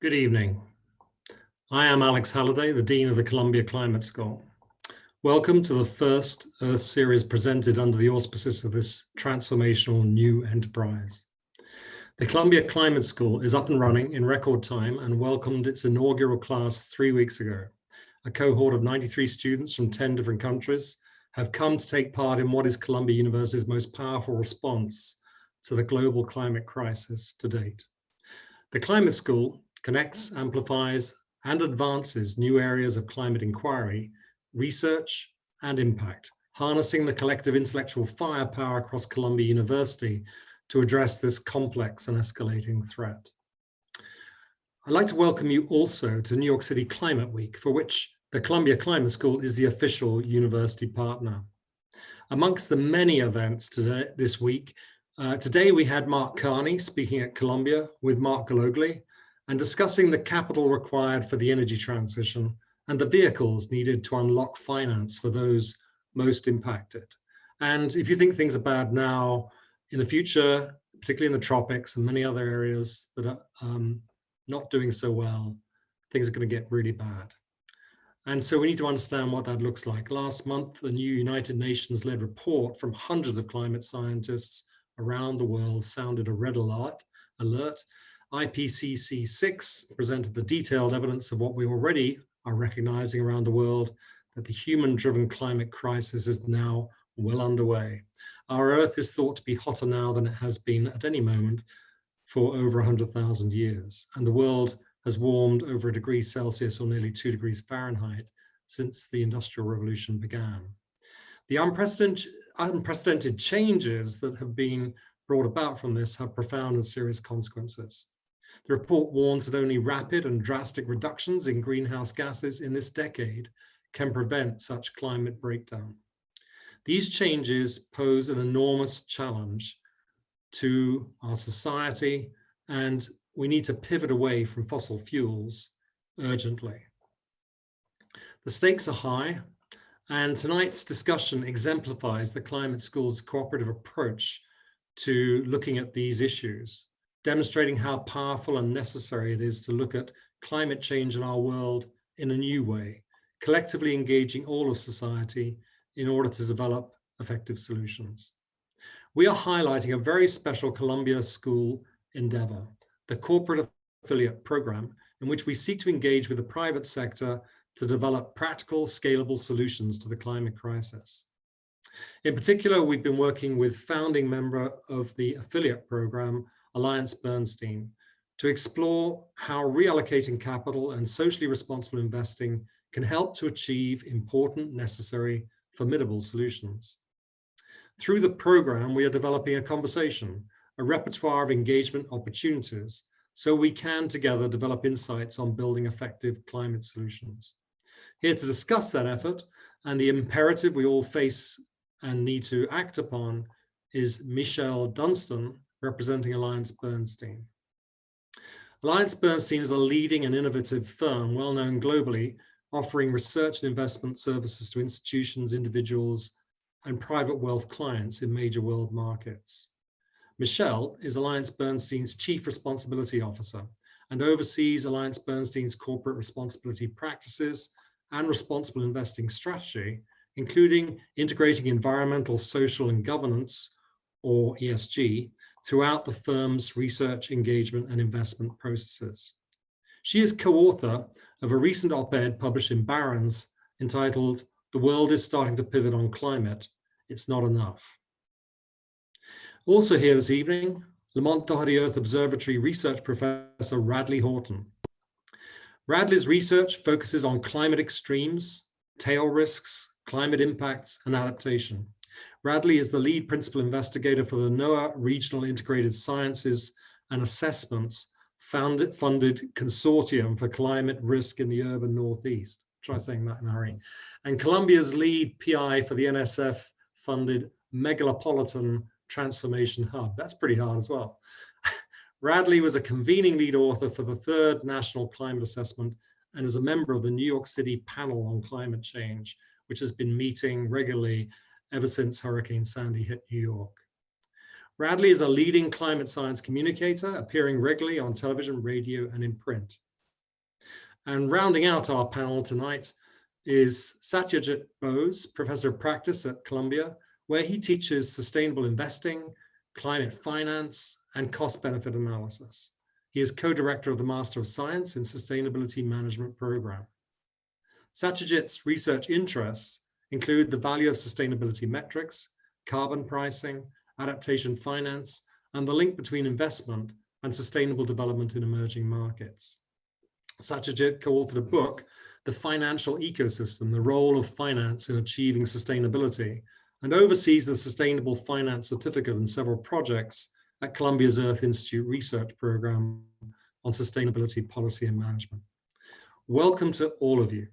Good evening. I am Alex Halliday, the Dean of the Columbia Climate School. Welcome to the first Earth series presented under the auspices of this transformational new enterprise. The Columbia Climate School is up and running in record time and welcomed its inaugural class 3 weeks ago. A cohort of 93 students from 10 different countries have come to take part in what is Columbia University's most powerful response to the global climate crisis to date. The Climate School connects, amplifies, and advances new areas of climate inquiry, research, and impact, harnessing the collective intellectual firepower across Columbia University to address this complex and escalating threat. I'd like to welcome you also to New York City Climate Week, for which the Columbia Climate School is the official university partner. Amongst the many events this week, today we had Mark Carney speaking at Columbia with Mark Gologly and discussing the capital required for the energy transition and the vehicles needed to unlock finance for those most impacted. And if you think things are bad now, in the future, particularly in the tropics and many other areas that are not doing so well, things are going to get really bad. And so we need to understand what that looks like. Last month, the new United Nations-led report from hundreds of climate scientists around the world sounded a red alert. IPCC 6 presented the detailed evidence of what we already are recognizing around the world, that the human-driven climate crisis is now well underway. Our Earth is thought to be hotter now than it has been at any moment for over 100,000 years. And the world has warmed over 1 degree Celsius or nearly 2 degrees Fahrenheit since the Industrial Revolution began. The unprecedented changes that have been brought about from this have profound and serious consequences. The report warns that only rapid and drastic reductions in greenhouse gases in this decade can prevent such climate breakdown. These changes pose an enormous challenge to our society, and we need to pivot away from fossil fuels urgently. The stakes are high, and tonight's discussion exemplifies the Climate School's cooperative approach to looking at these issues, demonstrating how powerful and necessary it is to look at climate change in our world in a new way, collectively engaging all of society in order to develop effective solutions. We are highlighting a very special Columbia School endeavor, the Corporate Affiliate Program, in which we seek to engage with the private sector to develop practical, scalable solutions to the climate crisis. In particular, we've been working with founding member of the affiliate program, AllianceBernstein, to explore how reallocating capital and socially responsible investing can help to achieve important, necessary, formidable solutions. Through the program, we are developing a conversation, a repertoire of engagement opportunities, so we can together develop insights on building effective climate solutions. Here to discuss that effort and the imperative we all face and need to act upon is Michelle Dunstan, representing AllianceBernstein. AllianceBernstein is a leading and innovative firm, well known globally, offering research and investment services to institutions, individuals, and private wealth clients in major world markets. Michelle is AllianceBernstein's Chief Responsibility Officer and oversees AllianceBernstein's corporate responsibility practices and responsible investing strategy, including integrating environmental, social, and governance, or ESG, throughout the firm's research, engagement, and investment processes. She is co-author of a recent op-ed published in Barron's entitled, "The World is Starting to Pivot on Climate. It's Not Enough." Also here this evening, Lamont-Doherty Earth Observatory research professor Radley Horton. Radley's research focuses on climate extremes, tail risks, climate impacts, and adaptation. Radley is the lead principal investigator for the NOAA Regional Integrated Sciences and Assessments funded Consortium for Climate Risk in the Urban Northeast. Try saying that in a hurry. And Columbia's lead PI for the NSF-funded Megalopolitan Transformation Hub. That's pretty hard as well. Radley was a convening lead author for the 3rd National Climate Assessment and is a member of the New York City Panel on Climate Change, which has been meeting regularly ever since Hurricane Sandy hit New York. Radley is a leading climate science communicator, appearing regularly on television, radio, and in print. And rounding out our panel tonight is Satyajit Bose, Professor of Practice at Columbia, where he teaches sustainable investing, climate finance, and cost-benefit analysis. He is co-director of the Master of Science in Sustainability Management program. Satyajit's research interests include the value of sustainability metrics, carbon pricing, adaptation finance, and the link between investment and sustainable development in emerging markets. Satyajit co-authored a book, The Financial Ecosystem, the Role of Finance in Achieving Sustainability, and oversees the Sustainable Finance Certificate in several projects at Columbia's Earth Institute Research Program on Sustainability Policy and Management. Welcome to all of you.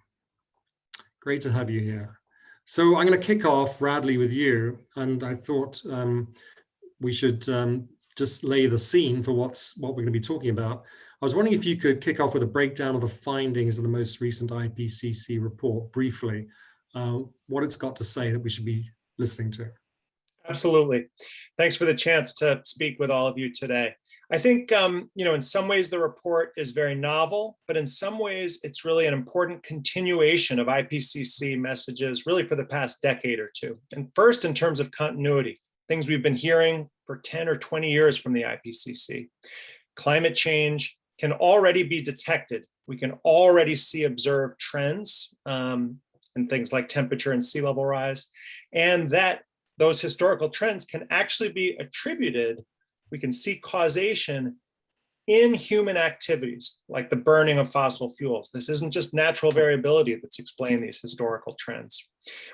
Great to have you here. So I'm going to kick off, Radley, with you, and I thought we should just lay the scene for what we're going to be talking about. I was wondering if you could kick off with a breakdown of the findings of the most recent IPCC report, briefly, what it's got to say that we should be listening to. Absolutely. Thanks for the chance to speak with all of you today. I think, in some ways the report is very novel, but in some ways it's really an important continuation of IPCC messages really for the past decade or two. And first, in terms of continuity, things we've been hearing for 10 or 20 years from the IPCC. Climate change can already be detected. We can already see observed trends in things like temperature and sea level rise, and that those historical trends can actually be attributed. We can see causation in human activities, like the burning of fossil fuels. This isn't just natural variability that's explaining these historical trends.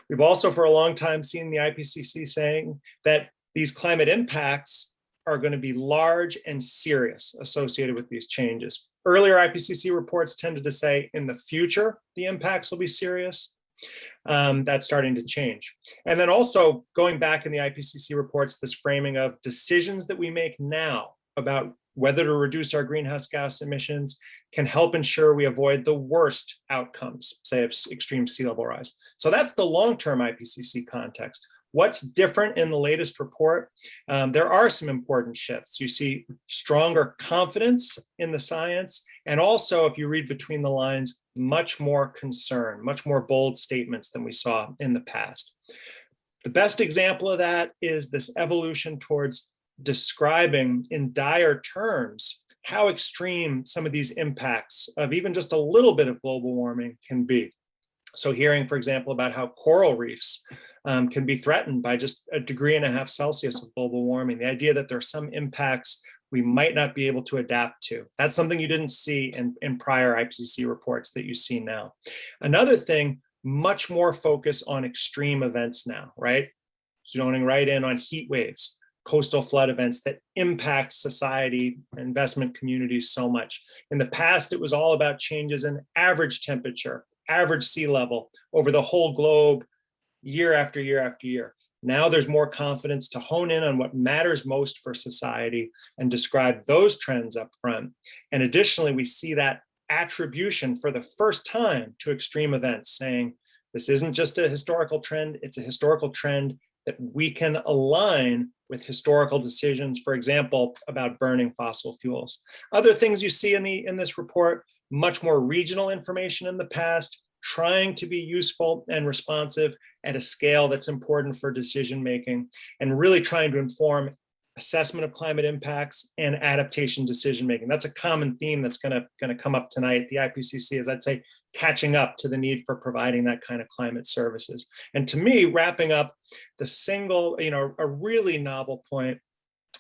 We've also for a long time seen the IPCC saying that these climate impacts are going to be large and serious associated with these changes. Earlier IPCC reports tended to say in the future, the impacts will be serious. That's starting to change. And then also going back in the IPCC reports, this framing of decisions that we make now about whether to reduce our greenhouse gas emissions can help ensure we avoid the worst outcomes, say of extreme sea level rise. So that's the long-term IPCC context. What's different in the latest report? There are some important shifts. You see stronger confidence in the science, and also, if you read between the lines, much more concern, much more bold statements than we saw in the past. The best example of that is this evolution towards describing in dire terms how extreme some of these impacts of even just a little bit of global warming can be. So hearing, for example, about how coral reefs can be threatened by just 1.5 degrees Celsius of global warming, the idea that there are some impacts we might not be able to adapt to. That's something you didn't see in prior IPCC reports that you see now. Another thing, much more focus on extreme events now, right? Zoning right in on heat waves, coastal flood events that impact society, investment communities so much. In the past, it was all about changes in average temperature, average sea level over the whole globe, year after year after year. Now there's more confidence to hone in on what matters most for society and describe those trends up front. And additionally, we see that attribution for the first time to extreme events, saying this isn't just a historical trend, it's a historical trend that we can align with historical decisions, for example, about burning fossil fuels. Other things you see in this report, much more regional information in the past, trying to be useful and responsive at a scale that's important for decision making, and really trying to inform assessment of climate impacts and adaptation decision making. That's a common theme that's going to come up tonight. The IPCC is, I'd say, catching up to the need for providing that kind of climate services. And to me, wrapping up the single, a really novel point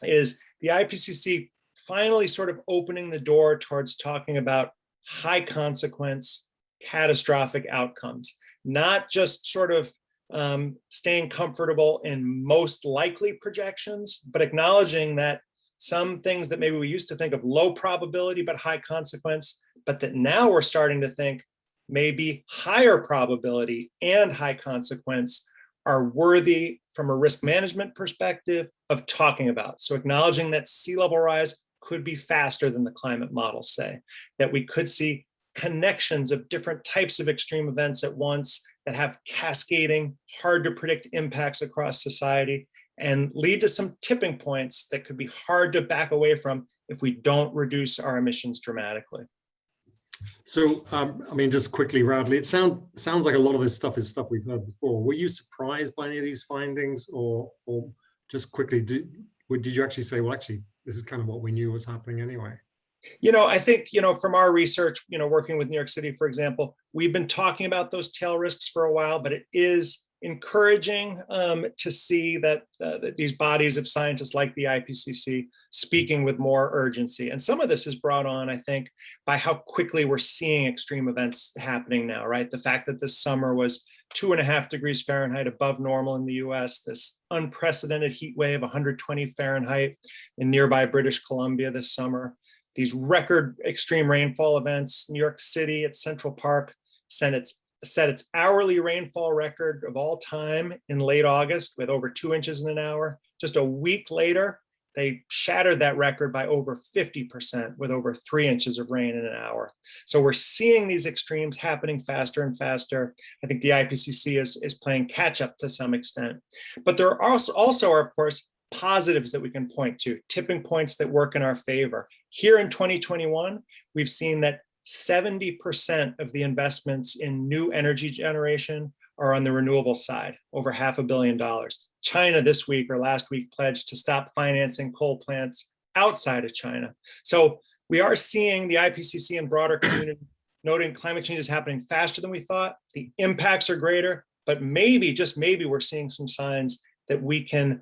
is the IPCC finally sort of opening the door towards talking about high consequence, catastrophic outcomes, not just sort of staying comfortable in most likely projections, but acknowledging that some things that maybe we used to think of low probability but high consequence, but that now we're starting to think maybe higher probability and high consequence are worthy from a risk management perspective of talking about. So acknowledging that sea level rise could be faster than the climate models say, that we could see connections of different types of extreme events at once that have cascading, hard to predict impacts across society and lead to some tipping points that could be hard to back away from if we don't reduce our emissions dramatically. So, I mean, just quickly, Radley, it sounds like a lot of this stuff is stuff we've heard before. Were you surprised by any of these findings, or just quickly, did you actually say, well, actually, this is kind of what we knew was happening anyway? I think, from our research, working with New York City, for example, we've been talking about those tail risks for a while, but it is encouraging to see that these bodies of scientists like the IPCC speaking with more urgency. And some of this is brought on, I think, by how quickly we're seeing extreme events happening now, right? The fact that this summer was 2.5 degrees Fahrenheit above normal in the US, this unprecedented heat wave, 120 Fahrenheit in nearby British Columbia this summer. These record extreme rainfall events, New York City at Central Park set its hourly rainfall record of all time in late August with over 2 inches in an hour. Just a week later, they shattered that record by over 50% with over 3 inches of rain in an hour. So we're seeing these extremes happening faster and faster. I think the IPCC is playing catch up to some extent. But there are also are, of course, positives that we can point to, tipping points that work in our favor. Here in 2021, we've seen that 70% of the investments in new energy generation are on the renewable side, over $500 million. China this week or last week pledged to stop financing coal plants outside of China. So we are seeing the IPCC and broader community noting climate change is happening faster than we thought. The impacts are greater, but maybe, just maybe, we're seeing some signs that we can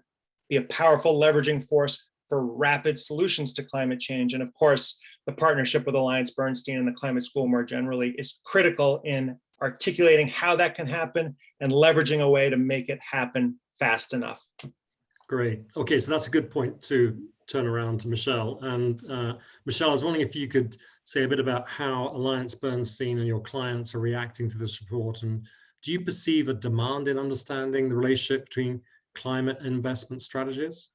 be a powerful leveraging force for rapid solutions to climate change. And of course, the partnership with AllianceBernstein and the Climate School more generally is critical in articulating how that can happen and leveraging a way to make it happen fast enough. Great. Okay, so that's a good point to turn around to Michelle. And Michelle, I was wondering if you could say a bit about how AllianceBernstein and your clients are reacting to this report. And do you perceive a demand in understanding the relationship between climate and investment strategies?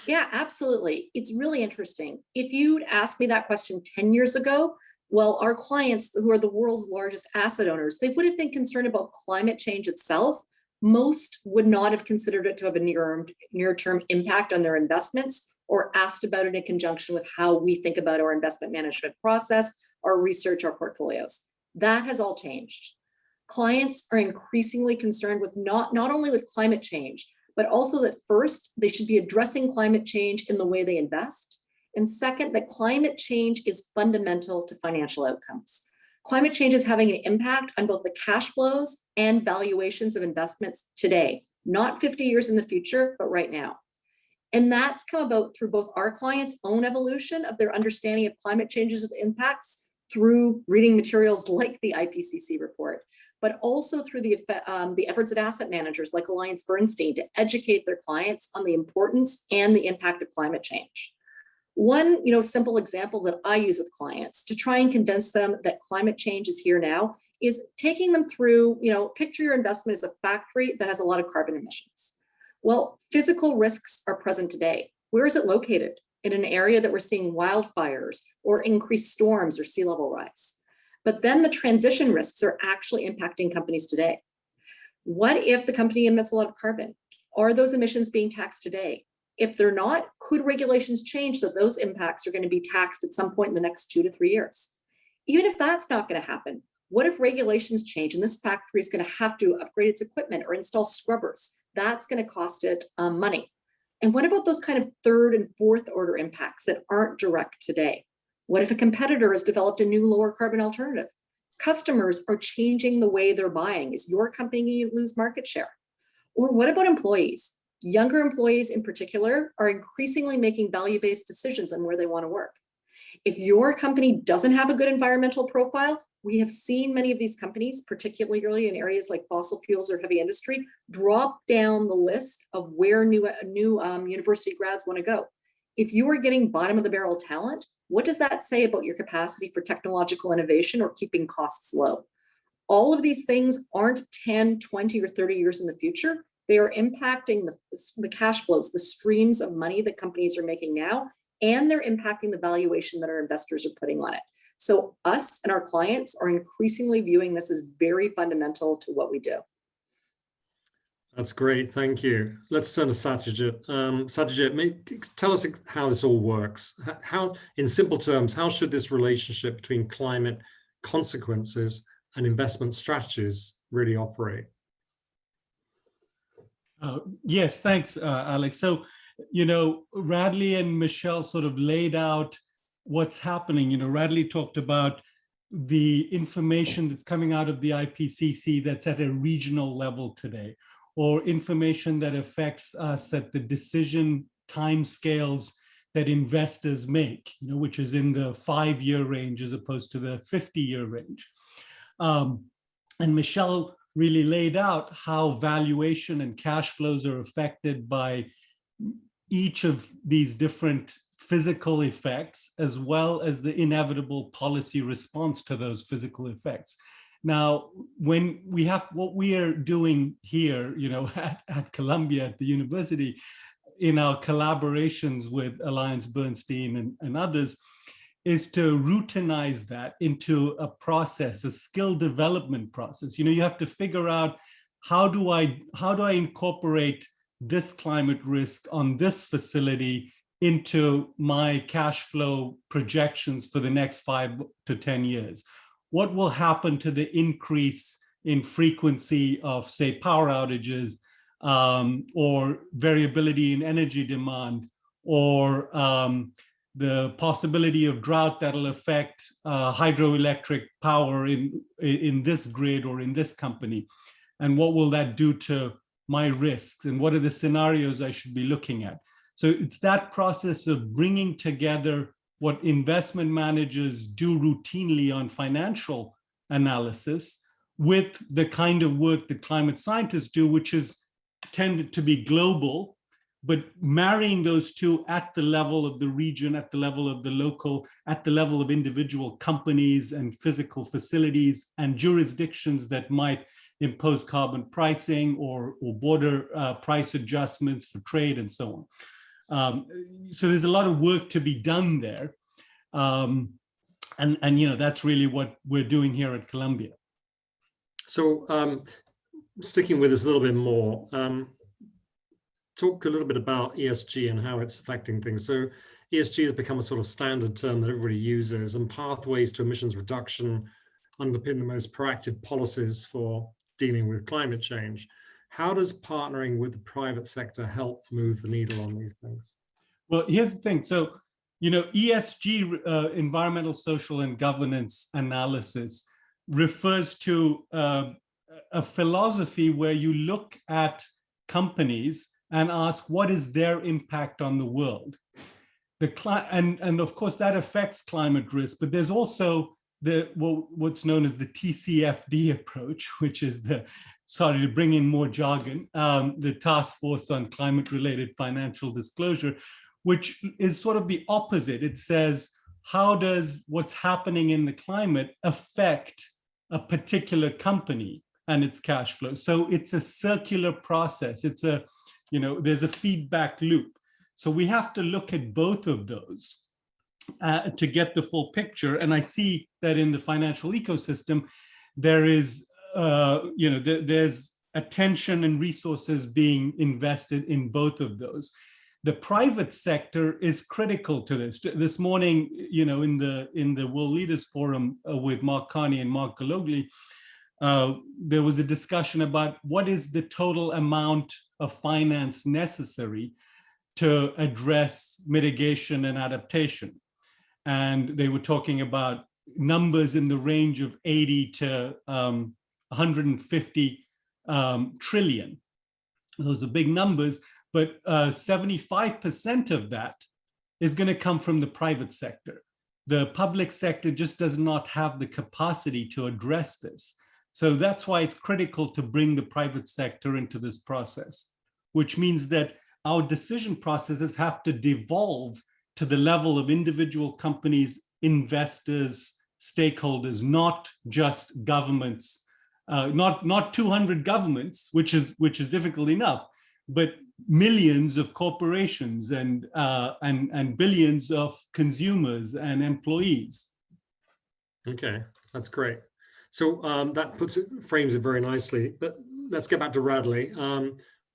Yeah, absolutely. It's really interesting. If you'd asked me that question 10 years ago, well, our clients, who are the world's largest asset owners, they would have been concerned about climate change itself. Most would not have considered it to have a near-term impact on their investments or asked about it in conjunction with how we think about our investment management process, our research, our portfolios. That has all changed. Clients are increasingly concerned with not only with climate change, but also that first, they should be addressing climate change in the way they invest. And second, that climate change is fundamental to financial outcomes. Climate change is having an impact on both the cash flows and valuations of investments today, not 50 years in the future, but right now. And that's come about through both our clients' own evolution of their understanding of climate change's impacts through reading materials like the IPCC report, but also through the efforts of asset managers like AllianceBernstein to educate their clients on the importance and the impact of climate change. One simple example that I use with clients to try and convince them that climate change is here now is taking them through, picture your investment as a factory that has a lot of carbon emissions. Well, physical risks are present today. Where is it located? In an area that we're seeing wildfires or increased storms or sea level rise. But then the transition risks are actually impacting companies today. What if the company emits a lot of carbon? Are those emissions being taxed today? If they're not, could regulations change so those impacts are going to be taxed at some point in the next 2 to 3 years? Even if that's not going to happen, what if regulations change and this factory is going to have to upgrade its equipment or install scrubbers? That's going to cost it money. And what about those kind of third and fourth order impacts that aren't direct today? What if a competitor has developed a new lower carbon alternative? Customers are changing the way they're buying. Is your company going to lose market share? Or what about employees? Younger employees in particular are increasingly making value-based decisions on where they want to work. If your company doesn't have a good environmental profile, we have seen many of these companies, particularly in areas like fossil fuels or heavy industry, drop down the list of where new university grads want to go. If you are getting bottom of the barrel talent, what does that say about your capacity for technological innovation or keeping costs low? All of these things aren't 10, 20, or 30 years in the future. They are impacting the cash flows, the streams of money that companies are making now, and they're impacting the valuation that our investors are putting on it. So us and our clients are increasingly viewing this as very fundamental to what we do. That's great, thank you. Let's turn to Satyajit. Satyajit, tell us how this all works. How, in simple terms, how should this relationship between climate consequences and investment strategies really operate? Yes, thanks, Alex. So, Radley and Michelle sort of laid out what's happening. Radley talked about the information that's coming out of the IPCC that's at a regional level today, or information that affects us at the decision timescales that investors make, which is in the 5-year range as opposed to the 50-year range. And Michelle really laid out how valuation and cash flows are affected by each of these different physical effects, as well as the inevitable policy response to those physical effects. Now, when we have what we are doing here, at Columbia, at the university, in our collaborations with AllianceBernstein and others, is to routinize that into a process, a skill development process. You have to figure out how do I incorporate this climate risk on this facility into my cash flow projections for the next 5 to 10 years. What will happen to the increase in frequency of, say, power outages, or variability in energy demand, or the possibility of drought that'll affect hydroelectric power in this grid or in this company? And what will that do to my risks? And what are the scenarios I should be looking at? So it's that process of bringing together what investment managers do routinely on financial analysis with the kind of work that climate scientists do, which is tended to be global, but marrying those two at the level of the region, at the level of the local, at the level of individual companies and physical facilities and jurisdictions that might impose carbon pricing or border price adjustments for trade and so on. So there's a lot of work to be done there. And that's really what we're doing here at Columbia. So sticking with this a little bit more, talk a little bit about ESG and how it's affecting things. So ESG has become a sort of standard term that everybody uses, and pathways to emissions reduction underpin the most proactive policies for dealing with climate change. How does partnering with the private sector help move the needle on these things? Well, here's the thing. So, ESG, environmental, social, and governance analysis, refers to a philosophy where you look at companies and ask, what is their impact on the world? And of course, that affects climate risk, but there's also what's known as the TCFD approach, which is sorry to bring in more jargon, the Task Force on Climate-Related Financial Disclosure, which is sort of the opposite. It says, how does what's happening in the climate affect a particular company and its cash flow? So it's a circular process. It's there's a feedback loop. So we have to look at both of those to get the full picture. And I see that in the financial ecosystem, there is, there's attention and resources being invested in both of those. The private sector is critical to this. This morning, in the World Leaders Forum with Mark Carney and Mark Gologly, there was a discussion about what is the total amount of finance necessary to address mitigation and adaptation. And they were talking about numbers in the range of 80 to 150 trillion. Those are big numbers, but 75% of that is going to come from the private sector. The public sector just does not have the capacity to address this. So that's why it's critical to bring the private sector into this process, which means that our decision processes have to devolve to the level of individual companies, investors, stakeholders, not just governments, not 200 governments, which is difficult enough, but millions of corporations and billions of consumers and employees. Okay, that's great. So that frames it very nicely. But let's get back to Radley.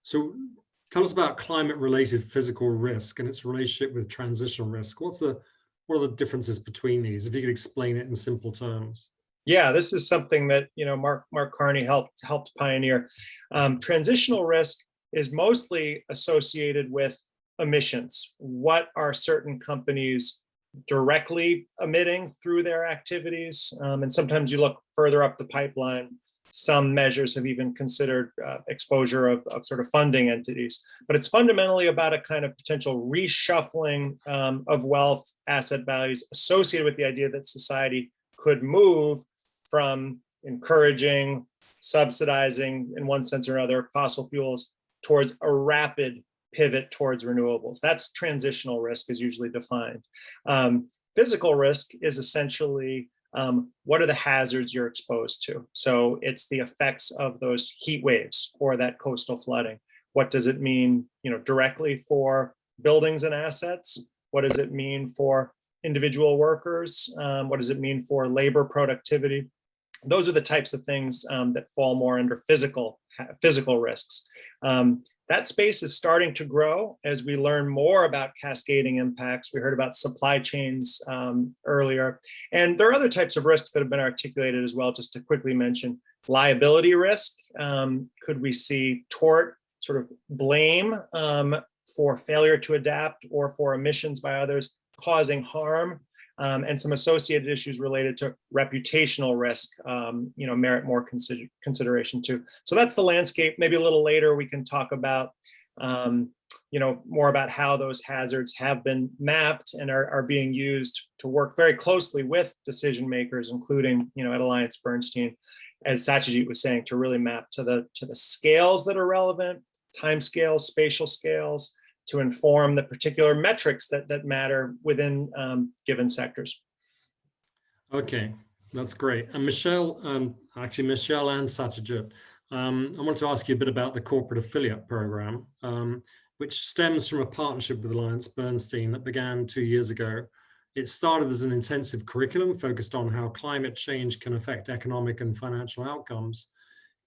So tell us about climate-related physical risk and its relationship with transitional risk. What are the differences between these? If you could explain it in simple terms. Yeah, this is something that Mark Carney helped pioneer. Transitional risk is mostly associated with emissions. What are certain companies directly emitting through their activities? And sometimes you look further up the pipeline. Some measures have even considered exposure of sort of funding entities, but it's fundamentally about a kind of potential reshuffling of wealth, asset values associated with the idea that society could move from encouraging, subsidizing, in one sense or another, fossil fuels towards a rapid pivot towards renewables. That's transitional risk is usually defined. Physical risk is essentially what are the hazards you're exposed to? So it's the effects of those heat waves or that coastal flooding. What does it mean, directly for buildings and assets? What does it mean for individual workers? What does it mean for labor productivity? Those are the types of things that fall more under physical risks. That space is starting to grow as we learn more about cascading impacts. We heard about supply chains earlier. And there are other types of risks that have been articulated as well, just to quickly mention. Liability risk. Could we see tort, sort of blame for failure to adapt or for emissions by others causing harm? And some associated issues related to reputational risk, merit more consideration too. So that's the landscape. Maybe a little later we can talk about, more about how those hazards have been mapped and are being used to work very closely with decision makers, including, at AllianceBernstein, as Satyajit was saying, to really map to the scales that are relevant, time scales, spatial scales, to inform the particular metrics that matter within given sectors. Okay, that's great. And Michelle, Michelle and Satyajit, I wanted to ask you a bit about the corporate affiliate program, which stems from a partnership with AllianceBernstein that began 2 years ago. It started as an intensive curriculum focused on how climate change can affect economic and financial outcomes.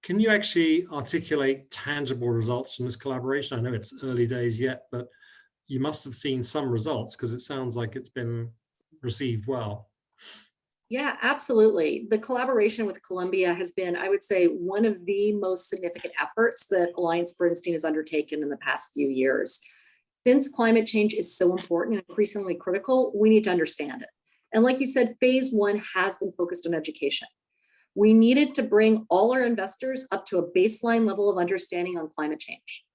Can you actually articulate tangible results from this collaboration? I know it's early days yet, but you must have seen some results because it sounds like it's been received well. Yeah, absolutely. The collaboration with Columbia has been, I would say, one of the most significant efforts that AllianceBernstein has undertaken in the past few years. Since climate change is so important and increasingly critical, we need to understand it. And like you said, phase one has been focused on education. We needed to bring all our investors up to a baseline level of understanding on climate change.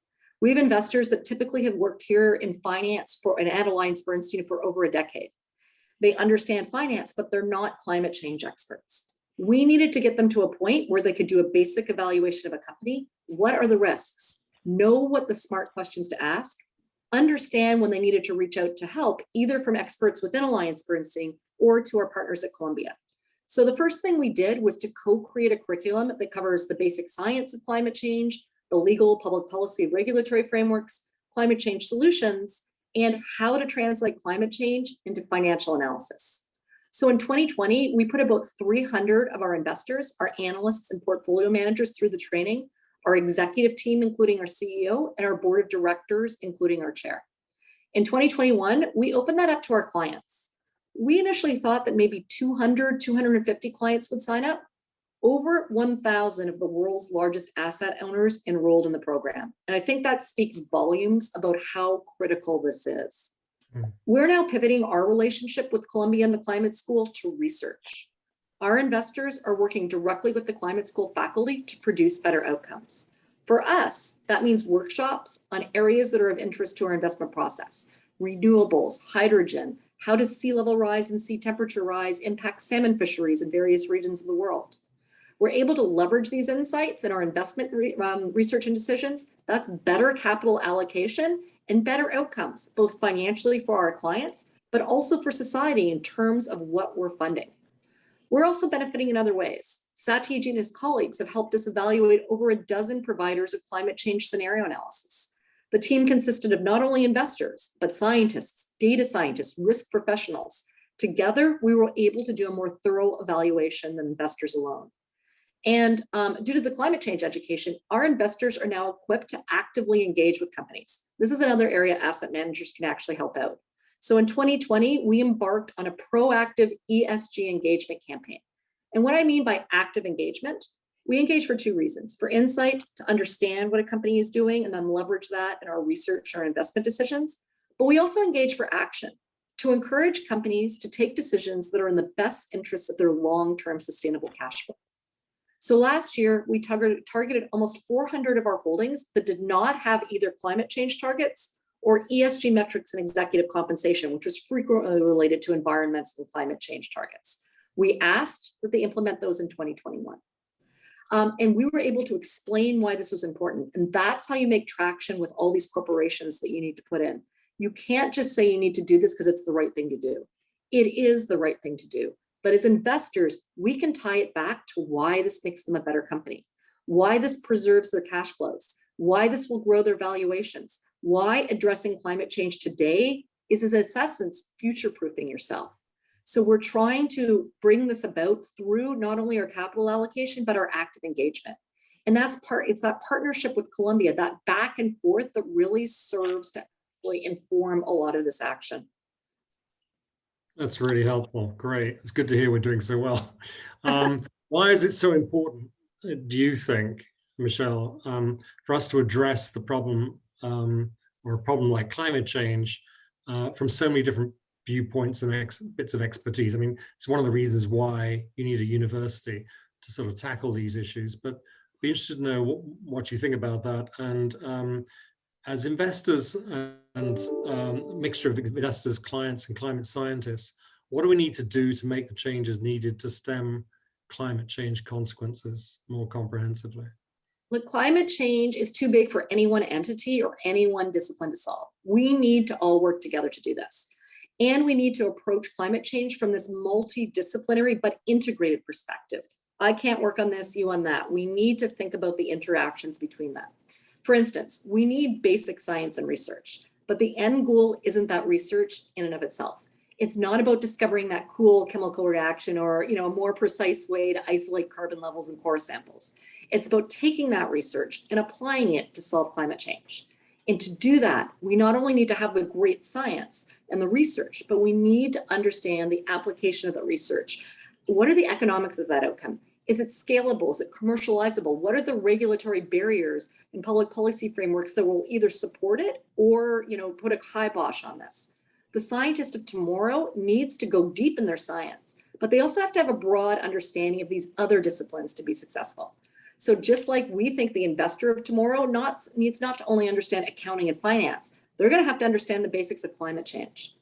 We have investors that typically have worked here in finance at AllianceBernstein for over a decade. They understand finance, but they're not climate change experts. We needed to get them to a point where they could do a basic evaluation of a company. What are the risks? Know what the smart questions to ask. Understand when they needed to reach out to help, either from experts within AllianceBernstein or to our partners at Columbia. So the first thing we did was to co-create a curriculum that covers the basic science of climate change, the legal, public policy, regulatory frameworks, climate change solutions, and how to translate climate change into financial analysis. So in 2020, we put about 300 of our investors, our analysts and portfolio managers through the training, our executive team, including our CEO, and our board of directors, including our chair. In 2021, we opened that up to our clients. We initially thought that maybe 200, 250 clients would sign up. Over 1,000 of the world's largest asset owners enrolled in the program. And I think that speaks volumes about how critical this is. We're now pivoting our relationship with Columbia and the Climate School to research. Our investors are working directly with the Climate School faculty to produce better outcomes. For us, that means workshops on areas that are of interest to our investment process: renewables, hydrogen. How does sea level rise and sea temperature rise impact salmon fisheries in various regions of the world? We're able to leverage these insights in our investment research and decisions. That's better capital allocation and better outcomes, both financially for our clients, but also for society in terms of what we're funding. We're also benefiting in other ways. Satyajit and his colleagues have helped us evaluate over a dozen providers of climate change scenario analysis. The team consisted of not only investors, but scientists, data scientists, risk professionals. Together, we were able to do a more thorough evaluation than investors alone. And due to the climate change education, our investors are now equipped to actively engage with companies. This is another area asset managers can actually help out. So in 2020, we embarked on a proactive ESG engagement campaign. And what I mean by active engagement, we engage for two reasons: for insight, to understand what a company is doing and then leverage that in our research or investment decisions. But we also engage for action, to encourage companies to take decisions that are in the best interests of their long-term sustainable cash flow. So last year, we targeted almost 400 of our holdings that did not have either climate change targets or ESG metrics and executive compensation, which was frequently related to environmental and climate change targets. We asked that they implement those in 2021. And we were able to explain why this was important. And that's how you make traction with all these corporations that you need to put in. You can't just say you need to do this because it's the right thing to do. It is the right thing to do. But as investors, we can tie it back to why this makes them a better company, why this preserves their cash flows, why this will grow their valuations, why addressing climate change today is, in essence, future-proofing yourself. So we're trying to bring this about through not only our capital allocation, but our active engagement. And it's that partnership with Columbia, that back and forth that really serves to actually inform a lot of this action. That's really helpful. Great. It's good to hear we're doing so well. Why is it so important, do you think, Michelle, for us to address the problem or a problem like climate change from so many different viewpoints and bits of expertise? I mean, it's one of the reasons why you need a university to sort of tackle these issues, but I'd be interested to know what you think about that. And as investors and mixture of investors, clients, and climate scientists, what do we need to do to make the changes needed to stem climate change consequences more comprehensively? Look, climate change is too big for any one entity or any one discipline to solve. We need to all work together to do this. And we need to approach climate change from this multidisciplinary but integrated perspective. I can't work on this, you on that. We need to think about the interactions between that. For instance, we need basic science and research, but the end goal isn't that research in and of itself. It's not about discovering that cool chemical reaction or a more precise way to isolate carbon levels in core samples. It's about taking that research and applying it to solve climate change. And to do that, we not only need to have the great science and the research, but we need to understand the application of the research. What are the economics of that outcome? Is it scalable? Is it commercializable? What are the regulatory barriers and public policy frameworks that will either support it or put a kibosh on this? The scientist of tomorrow needs to go deep in their science, but they also have to have a broad understanding of these other disciplines to be successful. So just like we think the investor of tomorrow needs not to only understand accounting and finance, they're going to have to understand the basics of climate change.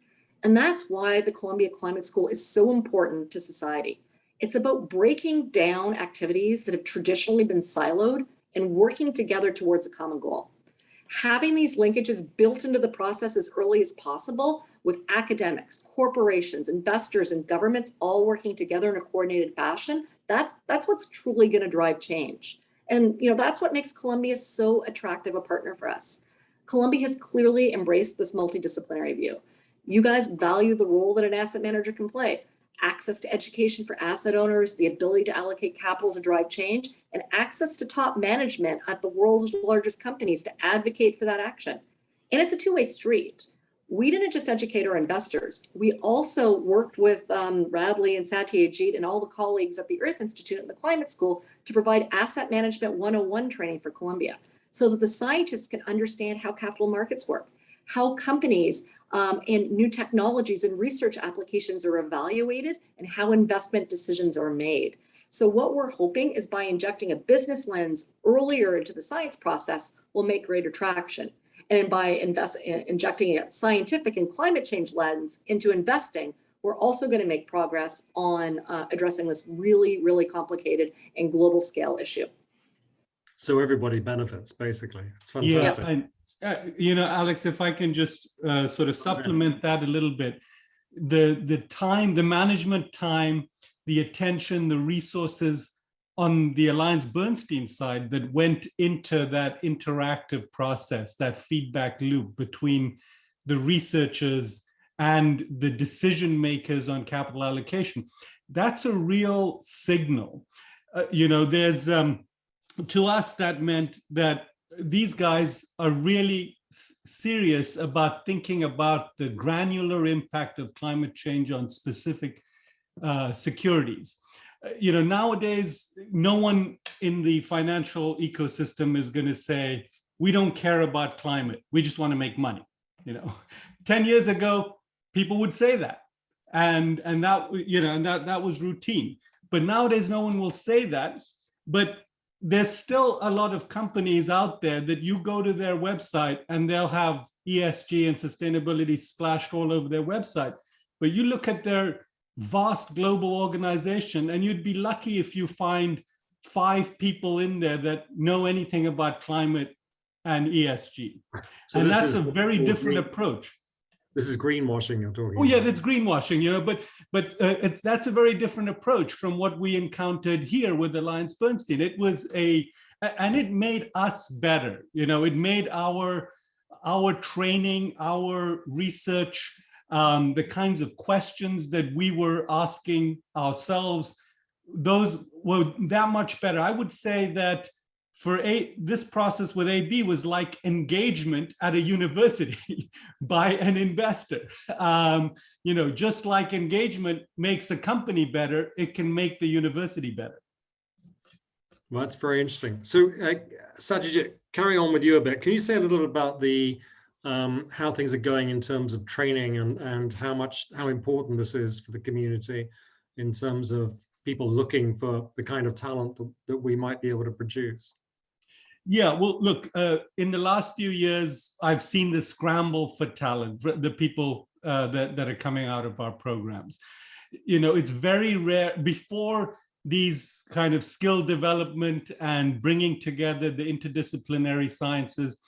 And that's why the Columbia Climate School is so important to society. It's about breaking down activities that have traditionally been siloed and working together towards a common goal. Having these linkages built into the process as early as possible with academics, corporations, investors, and governments all working together in a coordinated fashion, that's what's truly going to drive change. And that's what makes Columbia so attractive a partner for us. Columbia has clearly embraced this multidisciplinary view. You guys value the role that an asset manager can play. Access to education for asset owners, the ability to allocate capital to drive change, and access to top management at the world's largest companies to advocate for that action. And it's a two-way street. We didn't just educate our investors. We also worked with Radley and Satyajit and all the colleagues at the Earth Institute and the Climate School to provide Asset Management 101 training for Columbia so that the scientists can understand how capital markets work, how companies and new technologies and research applications are evaluated, and how investment decisions are made. So what we're hoping is by injecting a business lens earlier into the science process will make greater traction. And by injecting a scientific and climate change lens into investing, we're also going to make progress on addressing this really, really complicated and global scale issue. So everybody benefits, basically. It's fantastic. Yeah, Alex, if I can just sort of supplement that a little bit, the time, the management time, the attention, the resources on the AllianceBernstein side that went into that interactive process, that feedback loop between the researchers and the decision makers on capital allocation, that's a real signal. There's to us that meant that these guys are really serious about thinking about the granular impact of climate change on specific securities. nowadays, no one in the financial ecosystem is going to say, we don't care about climate, we just want to make money. 10 years ago, people would say that. And that was routine. But nowadays, no one will say that. But there's still a lot of companies out there that you go to their website and they'll have ESG and sustainability splashed all over their website. But you look at their vast global organization, and you'd be lucky if you find 5 people in there that know anything about climate and ESG. So and that's a very different approach. This is greenwashing you're talking about. Oh yeah, that's greenwashing, but that's a very different approach from what we encountered here with AllianceBernstein. It was and it made us better. It made our training, our research, the kinds of questions that we were asking ourselves, those were that much better. I would say that for this process with AB was like engagement at a university by an investor. Just like engagement makes a company better, it can make the university better. Well, that's very interesting. So Satyajit, carrying on with you a bit, can you say a little bit about the how things are going in terms of training and how important this is for the community in terms of people looking for the kind of talent that we might be able to produce? Yeah, well, look, in the last few years, I've seen the scramble for talent, for the people that are coming out of our programs. It's very rare. Before these kind of skill development and bringing together the interdisciplinary sciences,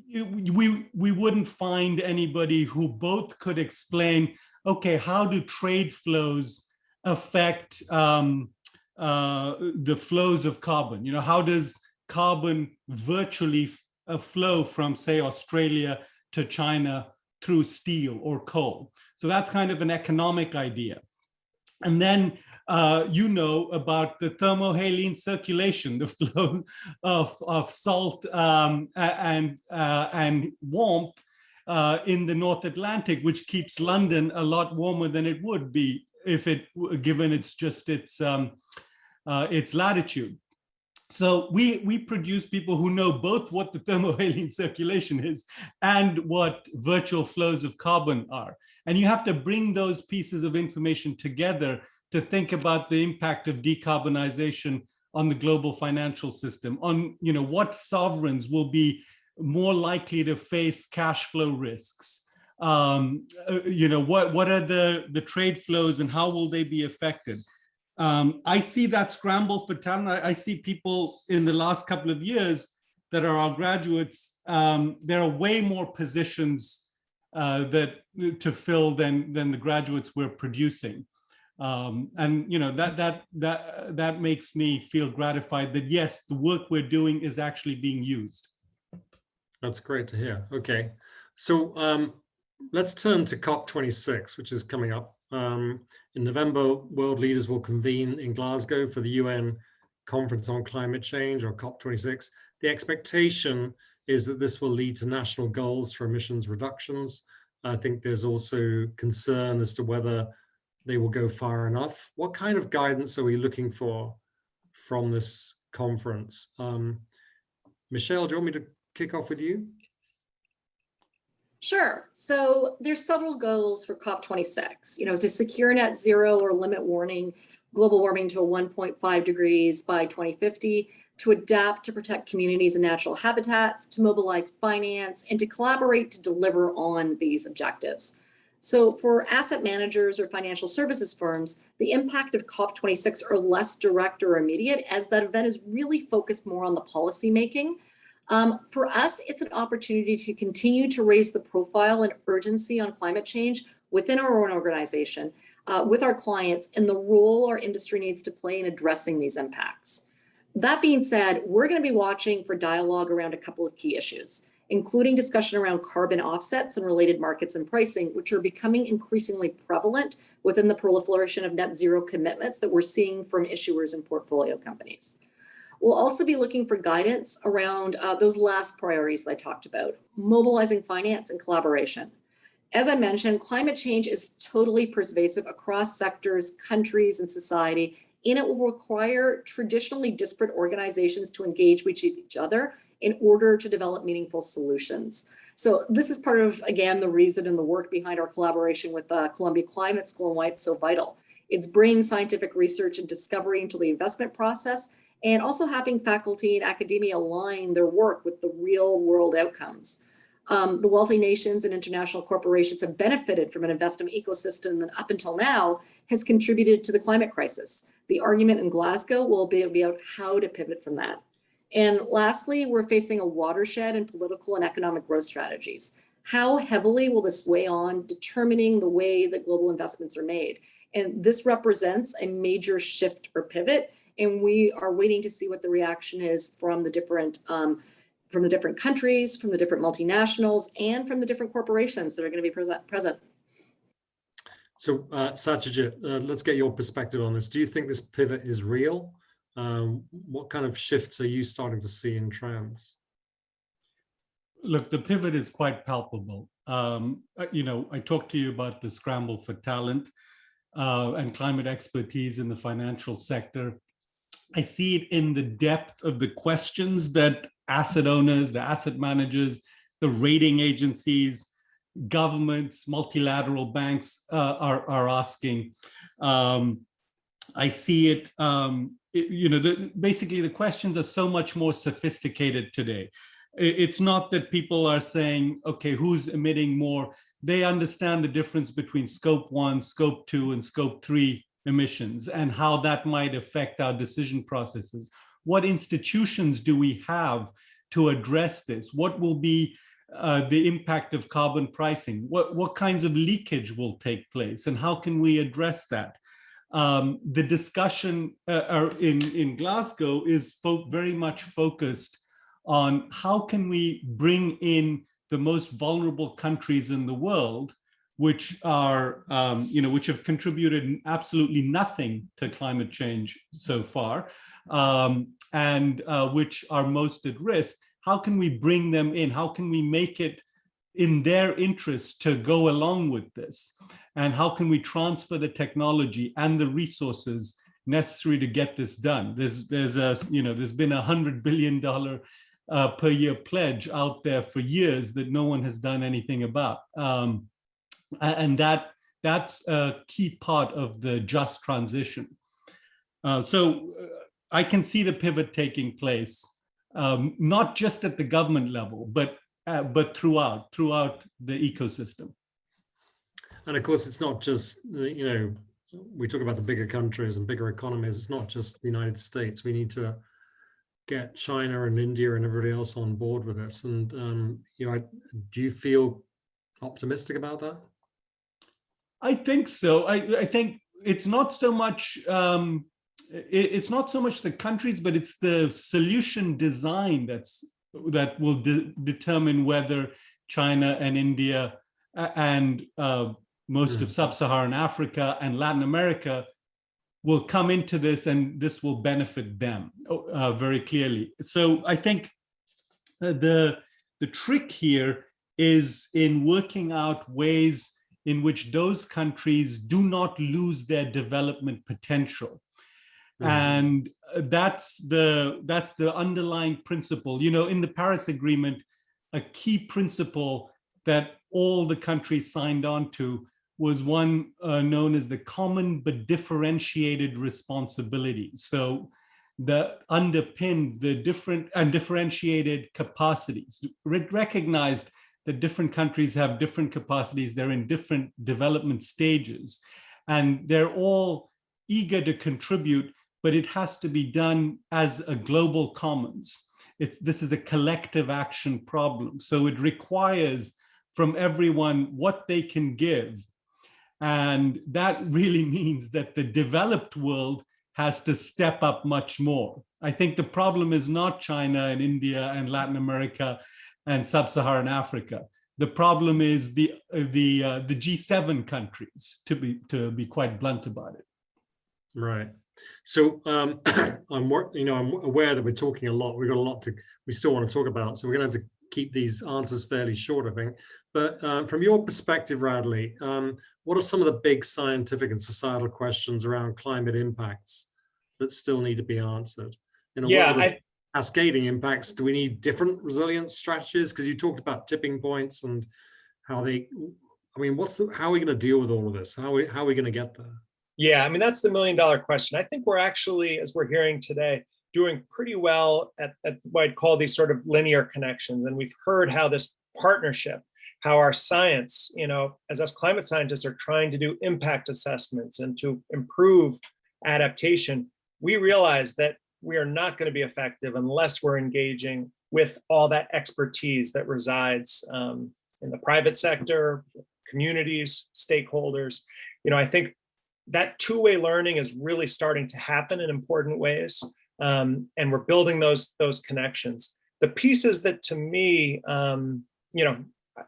we wouldn't find anybody who both could explain, okay, how do trade flows affect the flows of carbon? How does carbon virtually flow from, say, Australia to China through steel or coal? So that's kind of an economic idea. And then about the thermohaline circulation, the flow of salt and warmth in the North Atlantic, which keeps London a lot warmer than it would be given its latitude. So we produce people who know both what the thermohaline circulation is and what virtual flows of carbon are. And you have to bring those pieces of information together to think about the impact of decarbonization on the global financial system, on what sovereigns will be more likely to face cash flow risks. What are the trade flows and how will they be affected? I see that scramble for talent. I see people in the last couple of years that are our graduates. There are way more positions to fill than the graduates we're producing, and that makes me feel gratified that yes, the work we're doing is actually being used. That's great to hear. Okay, so let's turn to COP26, which is coming up. In November, world leaders will convene in Glasgow for the UN Conference on Climate Change, or COP26. The expectation is that this will lead to national goals for emissions reductions. I think there's also concern as to whether they will go far enough. What kind of guidance are we looking for from this conference? Michelle, do you want me to kick off with you? Sure. So there's several goals for COP26, to secure net zero or limit global warming to 1.5 degrees by 2050, to adapt to protect communities and natural habitats, to mobilize finance, and to collaborate to deliver on these objectives. So for asset managers or financial services firms, the impact of COP26 are less direct or immediate, as that event is really focused more on the policy making. For us, it's an opportunity to continue to raise the profile and urgency on climate change within our own organization, with our clients, and the role our industry needs to play in addressing these impacts. That being said, we're going to be watching for dialogue around a couple of key issues, including discussion around carbon offsets and related markets and pricing, which are becoming increasingly prevalent within the proliferation of net zero commitments that we're seeing from issuers and portfolio companies. We'll also be looking for guidance around those last priorities that I talked about, mobilizing finance and collaboration. As I mentioned, climate change is totally pervasive across sectors, countries, and society, and it will require traditionally disparate organizations to engage with each other in order to develop meaningful solutions. So this is part of, again, the reason and the work behind our collaboration with Columbia Climate School and why it's so vital. It's bringing scientific research and discovery into the investment process, and also having faculty and academia align their work with the real world outcomes. The wealthy nations and international corporations have benefited from an investment ecosystem that up until now has contributed to the climate crisis. The argument in Glasgow will be about how to pivot from that. And lastly, we're facing a watershed in political and economic growth strategies. How heavily will this weigh on determining the way that global investments are made? And this represents a major shift or pivot, and we are waiting to see what the reaction is from the different countries, from the different multinationals, and from the different corporations that are going to be present. So Satyajit, let's get your perspective on this. Do you think this pivot is real? What kind of shifts are you starting to see in trends? Look, the pivot is quite palpable. I talked to you about the scramble for talent and climate expertise in the financial sector. I see it in the depth of the questions that asset owners, the asset managers, the rating agencies, governments, multilateral banks are asking. I see it, basically the questions are so much more sophisticated today. It's not that people are saying, okay, who's emitting more? They understand the difference between scope 1, scope 2, and scope 3 emissions and how that might affect our decision processes. What institutions do we have to address this? What will be the impact of carbon pricing? What kinds of leakage will take place, and how can we address that? The discussion in Glasgow is very much focused on how can we bring in the most vulnerable countries in the world, which are, which have contributed absolutely nothing to climate change so far, and which are most at risk. How can we bring them in? How can we make it in their interest to go along with this? And how can we transfer the technology and the resources necessary to get this done? There's been $100 billion per year pledge out there for years that no one has done anything about. And that's a key part of the just transition. So I can see the pivot taking place, not just at the government level, but throughout the ecosystem. And of course, it's not just, we talk about the bigger countries and bigger economies. It's not just the United States. We need to get China and India and everybody else on board with this. And, do you feel optimistic about that? I think so. I think it's not so much the countries, but it's the solution design that will determine whether China and India and most of sub-Saharan Africa and Latin America will come into this, and this will benefit them very clearly. So I think the trick here is in working out ways in which those countries do not lose their development potential. Mm-hmm. And that's the underlying principle. In the Paris Agreement, a key principle that all the countries signed on to was one known as the common but differentiated responsibility. So that underpinned the different and differentiated capacities. It recognized that different countries have different capacities. They're in different development stages, and they're all eager to contribute, but it has to be done as a global commons. This is a collective action problem. So it requires from everyone what they can give. And that really means that the developed world has to step up much more. I think the problem is not China and India and Latin America and sub-Saharan Africa. The problem is the G7 countries, to be quite blunt about it. Right. So I'm aware that we're talking a lot. We've got a lot we still want to talk about. So we're going to have to keep these answers fairly short, I think. But from your perspective, Radley, what are some of the big scientific and societal questions around climate impacts that still need to be answered? In a world of cascading impacts, do we need different resilience strategies? Because you talked about tipping points and how they, I mean, how are we going to deal with all of this? How are we going to get there? Yeah, I mean, that's the million-dollar question. I think we're actually, as we're hearing today, doing pretty well at what I'd call these sort of linear connections. And we've heard how this partnership, how our science, as us climate scientists are trying to do impact assessments and to improve adaptation, we realize that we are not going to be effective unless we're engaging with all that expertise that resides in the private sector, communities, stakeholders. I think that two-way learning is really starting to happen in important ways. And we're building those connections. The pieces that, to me,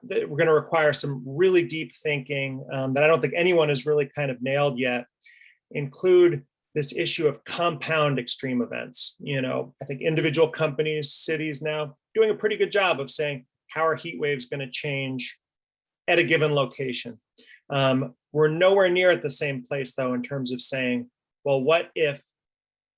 that we're going to require some really deep thinking that I don't think anyone has really kind of nailed yet, include this issue of compound extreme events. I think individual companies, cities now doing a pretty good job of saying, how are heat waves going to change at a given location? We're nowhere near at the same place, though, in terms of saying, well, what if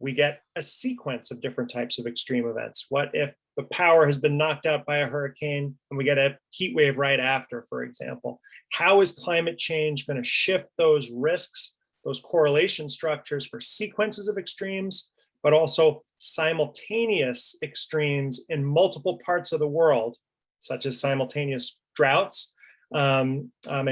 we get a sequence of different types of extreme events? What if the power has been knocked out by a hurricane and we get a heat wave right after, for example? How is climate change going to shift those risks, those correlation structures for sequences of extremes, but also simultaneous extremes in multiple parts of the world, such as simultaneous droughts and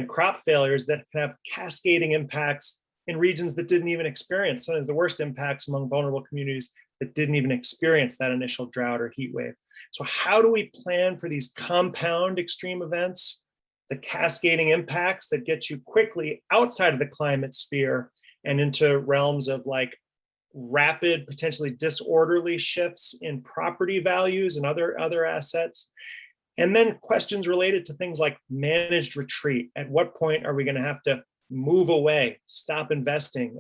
crop failures that can have cascading impacts in regions that didn't even experience sometimes the worst impacts among vulnerable communities that didn't even experience that initial drought or heat wave. So how do we plan for these compound extreme events, the cascading impacts that get you quickly outside of the climate sphere and into realms of like rapid, potentially disorderly shifts in property values and other assets? And then questions related to things like managed retreat. At what point are we going to have to move away, stop investing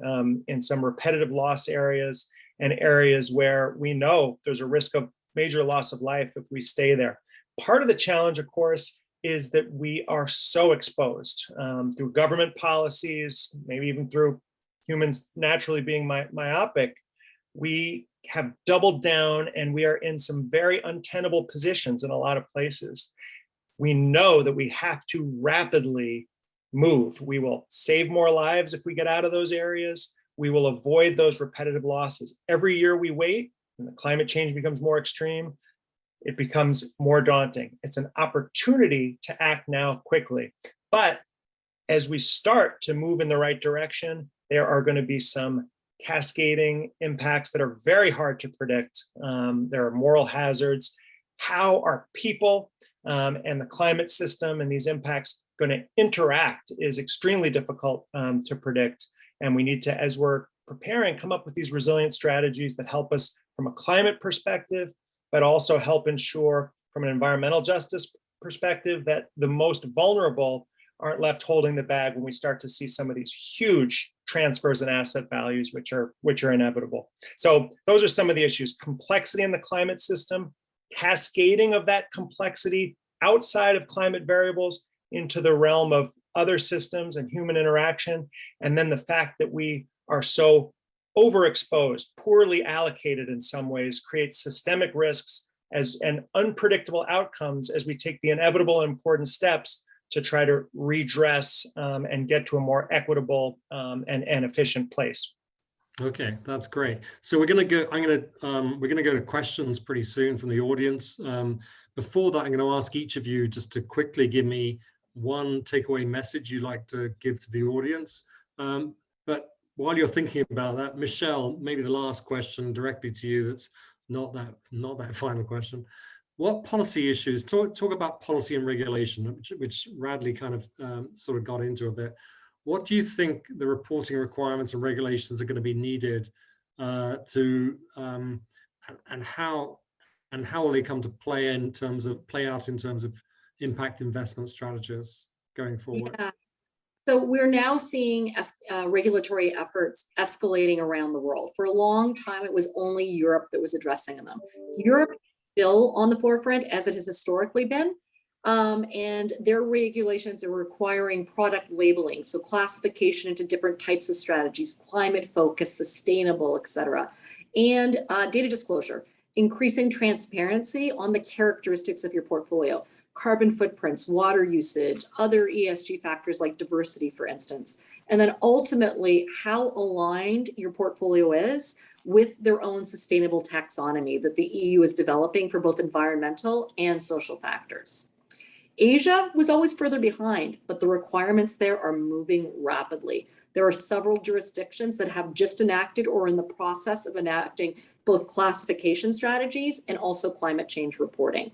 in some repetitive loss areas and areas where we know there's a risk of major loss of life if we stay there? Part of the challenge, of course, is that we are so exposed through government policies, maybe even through humans naturally being myopic. We have doubled down and we are in some very untenable positions in a lot of places. We know that we have to rapidly move. We will save more lives if we get out of those areas. We will avoid those repetitive losses. Every year we wait and the climate change becomes more extreme, it becomes more daunting. It's an opportunity to act now quickly. But as we start to move in the right direction, there are going to be some cascading impacts that are very hard to predict. There are moral hazards. How are people and the climate system and these impacts going to interact is extremely difficult to predict. And we need to, as we're preparing, come up with these resilient strategies that help us from a climate perspective, but also help ensure from an environmental justice perspective that the most vulnerable aren't left holding the bag when we start to see some of these huge transfers in asset values, which are inevitable. So those are some of the issues: complexity in the climate system, cascading of that complexity outside of climate variables into the realm of other systems and human interaction, and then the fact that we are so overexposed, poorly allocated in some ways, creates systemic risks and unpredictable outcomes as we take the inevitable and important steps to try to redress and get to a more equitable and efficient place. Okay, that's great. So we're going to go to questions pretty soon from the audience. Before that, I'm going to ask each of you just to quickly give me one takeaway message you'd like to give to the audience. But while you're thinking about that, Michelle, maybe the last question directly to you. That's not that final question. What policy issues, talk about policy and regulation, which Radley kind of sort of got into a bit. What do you think the reporting requirements and regulations are going to be needed and how will they come to play out in terms of impact investment strategies going forward? Yeah. So we're now seeing regulatory efforts escalating around the world. For a long time, it was only Europe that was addressing them. Europe is still on the forefront, as it has historically been, And their regulations are requiring product labeling, so classification into different types of strategies, climate focus, sustainable, et cetera, and data disclosure, increasing transparency on the characteristics of your portfolio, carbon footprints, water usage, other ESG factors like diversity, for instance, and then ultimately how aligned your portfolio is with their own sustainable taxonomy that the EU is developing for both environmental and social factors. Asia was always further behind, but the requirements there are moving rapidly. There are several jurisdictions that have just enacted or are in the process of enacting both classification strategies and also climate change reporting.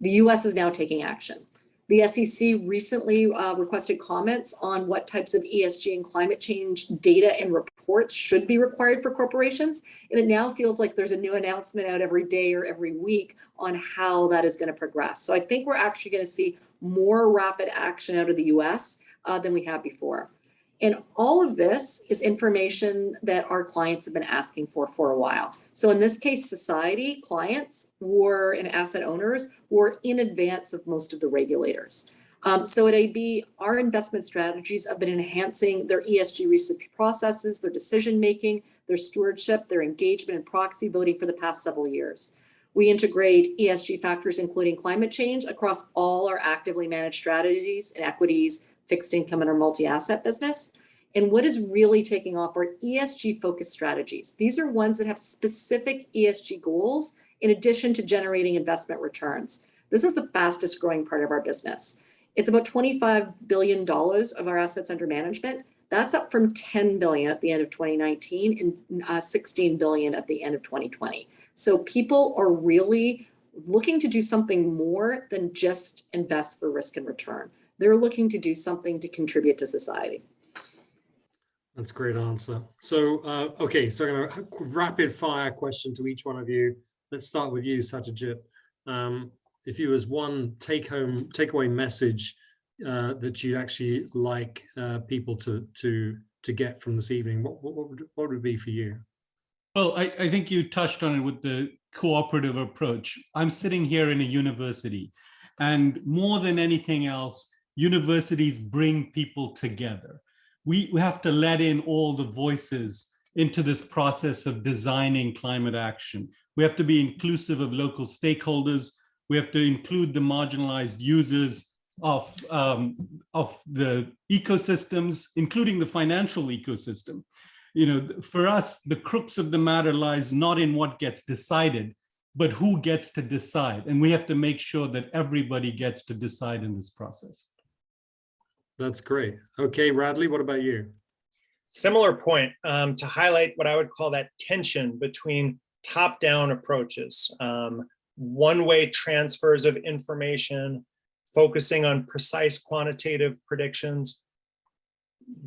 The US is now taking action. The SEC recently requested comments on what types of ESG and climate change data and reports should be required for corporations. And it now feels like there's a new announcement out every day or every week on how that is going to progress. So I think we're actually going to see more rapid action out of the US than we have before. And all of this is information that our clients have been asking for a while. So in this case, society, clients and asset owners were in advance of most of the regulators. So at AB, our investment strategies have been enhancing their ESG research processes, their decision-making, their stewardship, their engagement and proxy voting for the past several years. We integrate ESG factors, including climate change, across all our actively managed strategies and equities, fixed income, and our multi-asset business. And what is really taking off are ESG focused strategies. These are ones that have specific ESG goals in addition to generating investment returns. This is the fastest growing part of our business. It's about $25 billion of our assets under management. That's up from $10 billion at the end of 2019 and $16 billion at the end of 2020. So people are really looking to do something more than just invest for risk and return. They're looking to do something to contribute to society. That's a great answer. So, okay, so I'm going to rapid fire question to each one of you. Let's start with you, Satyajit. If you was one takeaway message that you'd actually like people to get from this evening, what would it be for you? Well, I think you touched on it with the cooperative approach. I'm sitting here in a university, and more than anything else, universities bring people together. We have to let in all the voices into this process of designing climate action. We have to be inclusive of local stakeholders. We have to include the marginalized users of the ecosystems, including the financial ecosystem. You know, for us, the crux of the matter lies not in what gets decided, but who gets to decide. And we have to make sure that everybody gets to decide in this process. That's great. Okay, Radley, what about you? Similar point, to highlight what I would call that tension between top-down approaches, one-way transfers of information, focusing on precise quantitative predictions,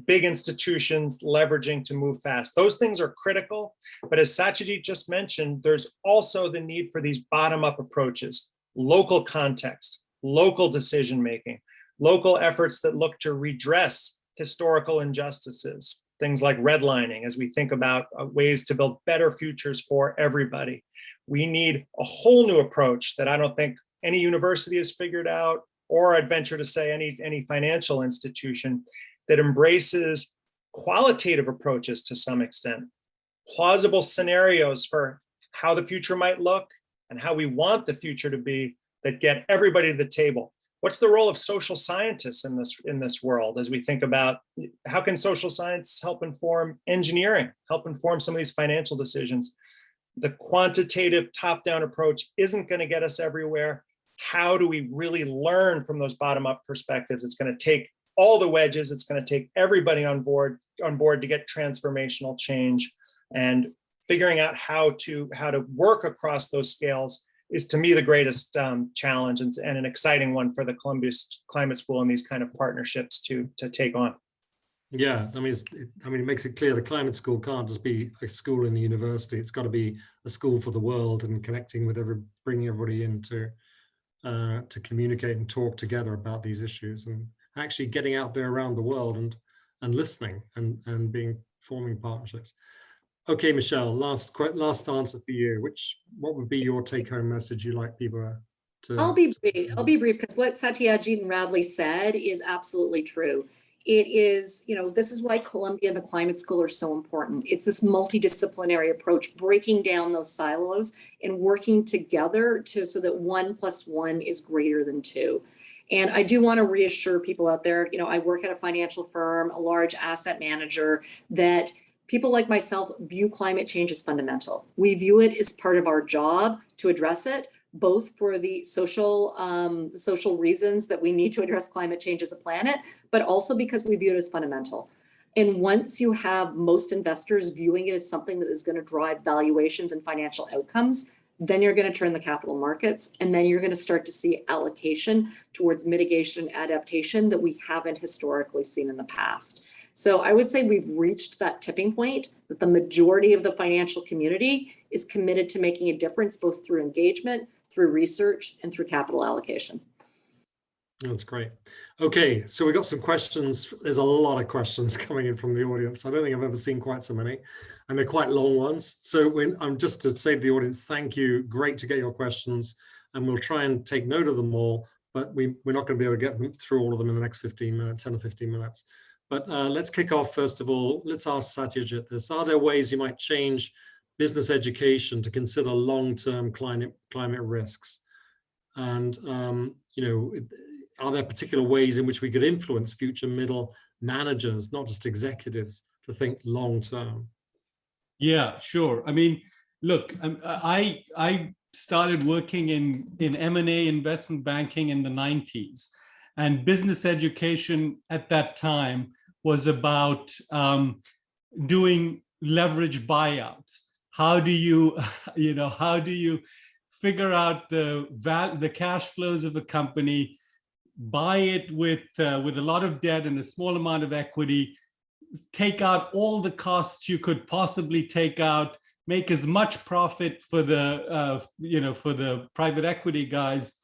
big institutions leveraging to move fast. Those things are critical, but as Satyajit just mentioned, there's also the need for these bottom-up approaches, local context, local decision-making, local efforts that look to redress historical injustices, things like redlining as we think about ways to build better futures for everybody. We need a whole new approach that I don't think any university has figured out, or I'd venture to say any financial institution, that embraces qualitative approaches to some extent, plausible scenarios for how the future might look and how we want the future to be, that get everybody to the table. What's the role of social scientists in this world as we think about how can social science help inform engineering, help inform some of these financial decisions? The quantitative top-down approach isn't going to get us everywhere. How do we really learn from those bottom-up perspectives? It's going to take all the wedges. It's going to take everybody on board to get transformational change, and figuring out how to work across those scales is, to me, the greatest challenge and an exciting one for the Columbia Climate School and these kind of partnerships to take on. Yeah, I mean, it makes it clear the climate school can't just be a school in the university. It's got to be a school for the world, and connecting with bringing everybody in to communicate and talk together about these issues, and actually getting out there around the world and listening and forming partnerships. Okay, Michelle, last answer for you. What would be your take-home message you'd like people I'll be brief because what Satyajit and Radley said is absolutely true. It is, this is why Columbia and the Climate School are so important. It's this multidisciplinary approach, breaking down those silos and working together so that 1 + 1 is greater than 2. And I do want to reassure people out there, I work at a financial firm, a large asset manager, that people like myself view climate change as fundamental. We view it as part of our job to address it, both for the social reasons that we need to address climate change as a planet, but also because we view it as fundamental. And once you have most investors viewing it as something that is going to drive valuations and financial outcomes, then you're going to turn the capital markets, and then you're going to start to see allocation towards mitigation and adaptation that we haven't historically seen in the past. So I would say we've reached that tipping point that the majority of the financial community is committed to making a difference, both through engagement, through research, and through capital allocation. That's great. Okay, so we got some questions. There's a lot of questions coming in from the audience. I don't think I've ever seen quite so many, and they're quite long ones. So I'm just to say to the audience, thank you. Great to get your questions, and we'll try and take note of them all, but we're not going to be able to get them through all of them in the next 15 minutes, 10 or 15 minutes. But let's kick off, first of all. Let's ask Satyajit this. Are there ways you might change business education to consider long-term climate risks? And, are there particular ways in which we could influence future middle managers, not just executives, to think long-term? Yeah, sure. I mean, look, I started working in M&A investment banking in the 90s, and business education at that time was about doing leverage buyouts. How do you, how do you figure out the cash flows of a company, buy it with a lot of debt and a small amount of equity, take out all the costs you could possibly take out, make as much profit for the for the private equity guys,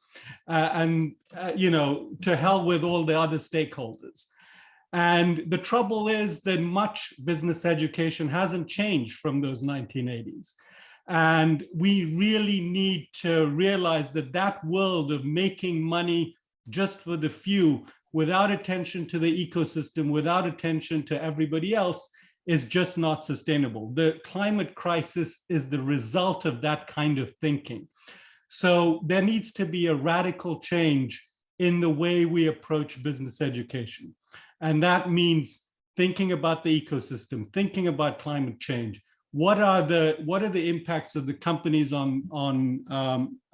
and to hell with all the other stakeholders. And the trouble is that much business education hasn't changed from those 1980s. And we really need to realize that that world of making money just for the few, without attention to the ecosystem, without attention to everybody else, is just not sustainable. The climate crisis is the result of that kind of thinking. So there needs to be a radical change in the way we approach business education. And that means thinking about the ecosystem, thinking about climate change. What are the impacts of the companies on